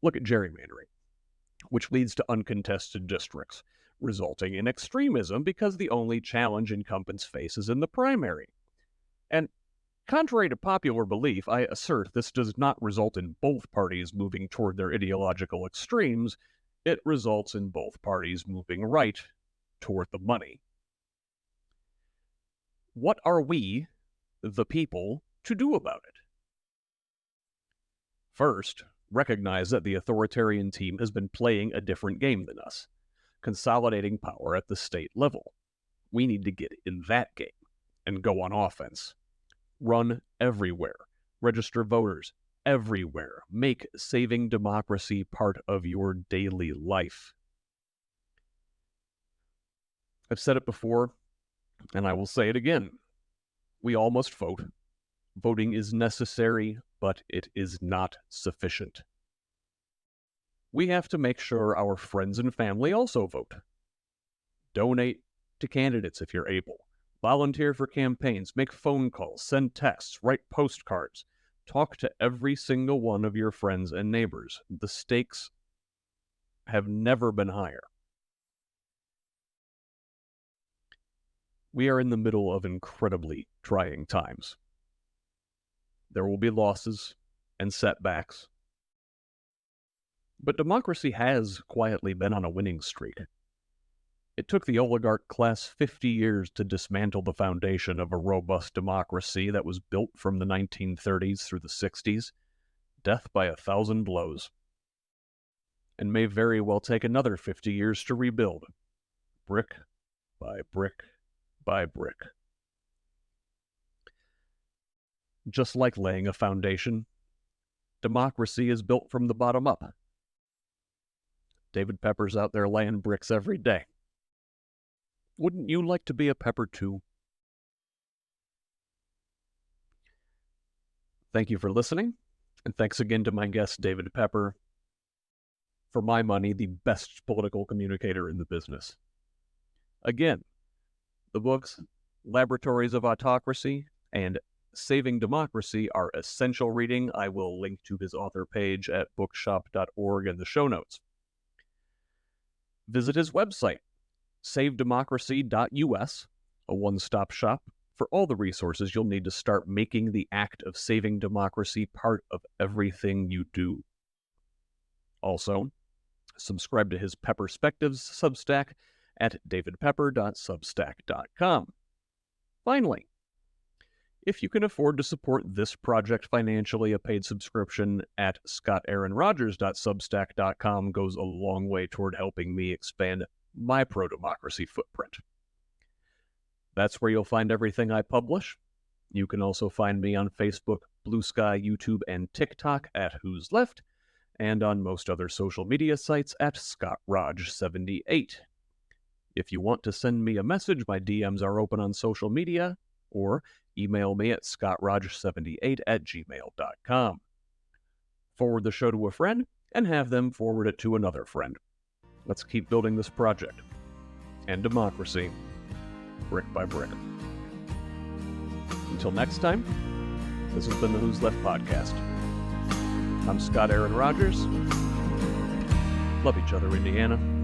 Look at gerrymandering, which leads to uncontested districts, resulting in extremism because the only challenge incumbents face is in the primary. And contrary to popular belief, I assert this does not result in both parties moving toward their ideological extremes. It results in both parties moving right toward the money. What are we, the people, to do about it? First, recognize that the authoritarian team has been playing a different game than us, consolidating power at the state level. We need to get in that game and go on offense. Run everywhere. Register voters everywhere. Make saving democracy part of your daily life. I've said it before, and I will say it again. We all must vote. Voting is necessary, but it is not sufficient. We have to make sure our friends and family also vote. Donate to candidates if you're able. Volunteer for campaigns. Make phone calls. Send texts. Write postcards. Talk to every single one of your friends and neighbors. The stakes have never been higher. We are in the middle of incredibly trying times. There will be losses and setbacks. But democracy has quietly been on a winning streak. It took the oligarch class 50 years to dismantle the foundation of a robust democracy that was built from the 1930s through the 60s, death by 1,000 blows, and may very well take another 50 years to rebuild, brick by brick by brick. Just like laying a foundation, democracy is built from the bottom up. David Pepper's out there laying bricks every day. Wouldn't you like to be a Pepper too? Thank you for listening, and thanks again to my guest, David Pepper, for my money, the best political communicator in the business. Again, the books, Laboratories of Autocracy and Saving Democracy are essential reading. I will link to his author page at bookshop.org in the show notes. Visit his website, savedemocracy.us, a one-stop shop for all the resources you'll need to start making the act of saving democracy part of everything you do. Also, subscribe to his Pepperspectives Substack at davidpepper.substack.com. Finally, if you can afford to support this project financially, a paid subscription at scottaaronrogers.substack.com goes a long way toward helping me expand my pro-democracy footprint. That's where you'll find everything I publish. You can also find me on Facebook, Blue Sky, YouTube, and TikTok at HoosLeft, and on most other social media sites at ScottRodge78. If you want to send me a message, my DMs are open on social media, or email me at scottrogers78@gmail.com. Forward the show to a friend, and have them forward it to another friend. Let's keep building this project and democracy brick by brick. Until next time, this has been the Who's Left podcast. I'm Scott Aaron Rogers. Love each other, Indiana.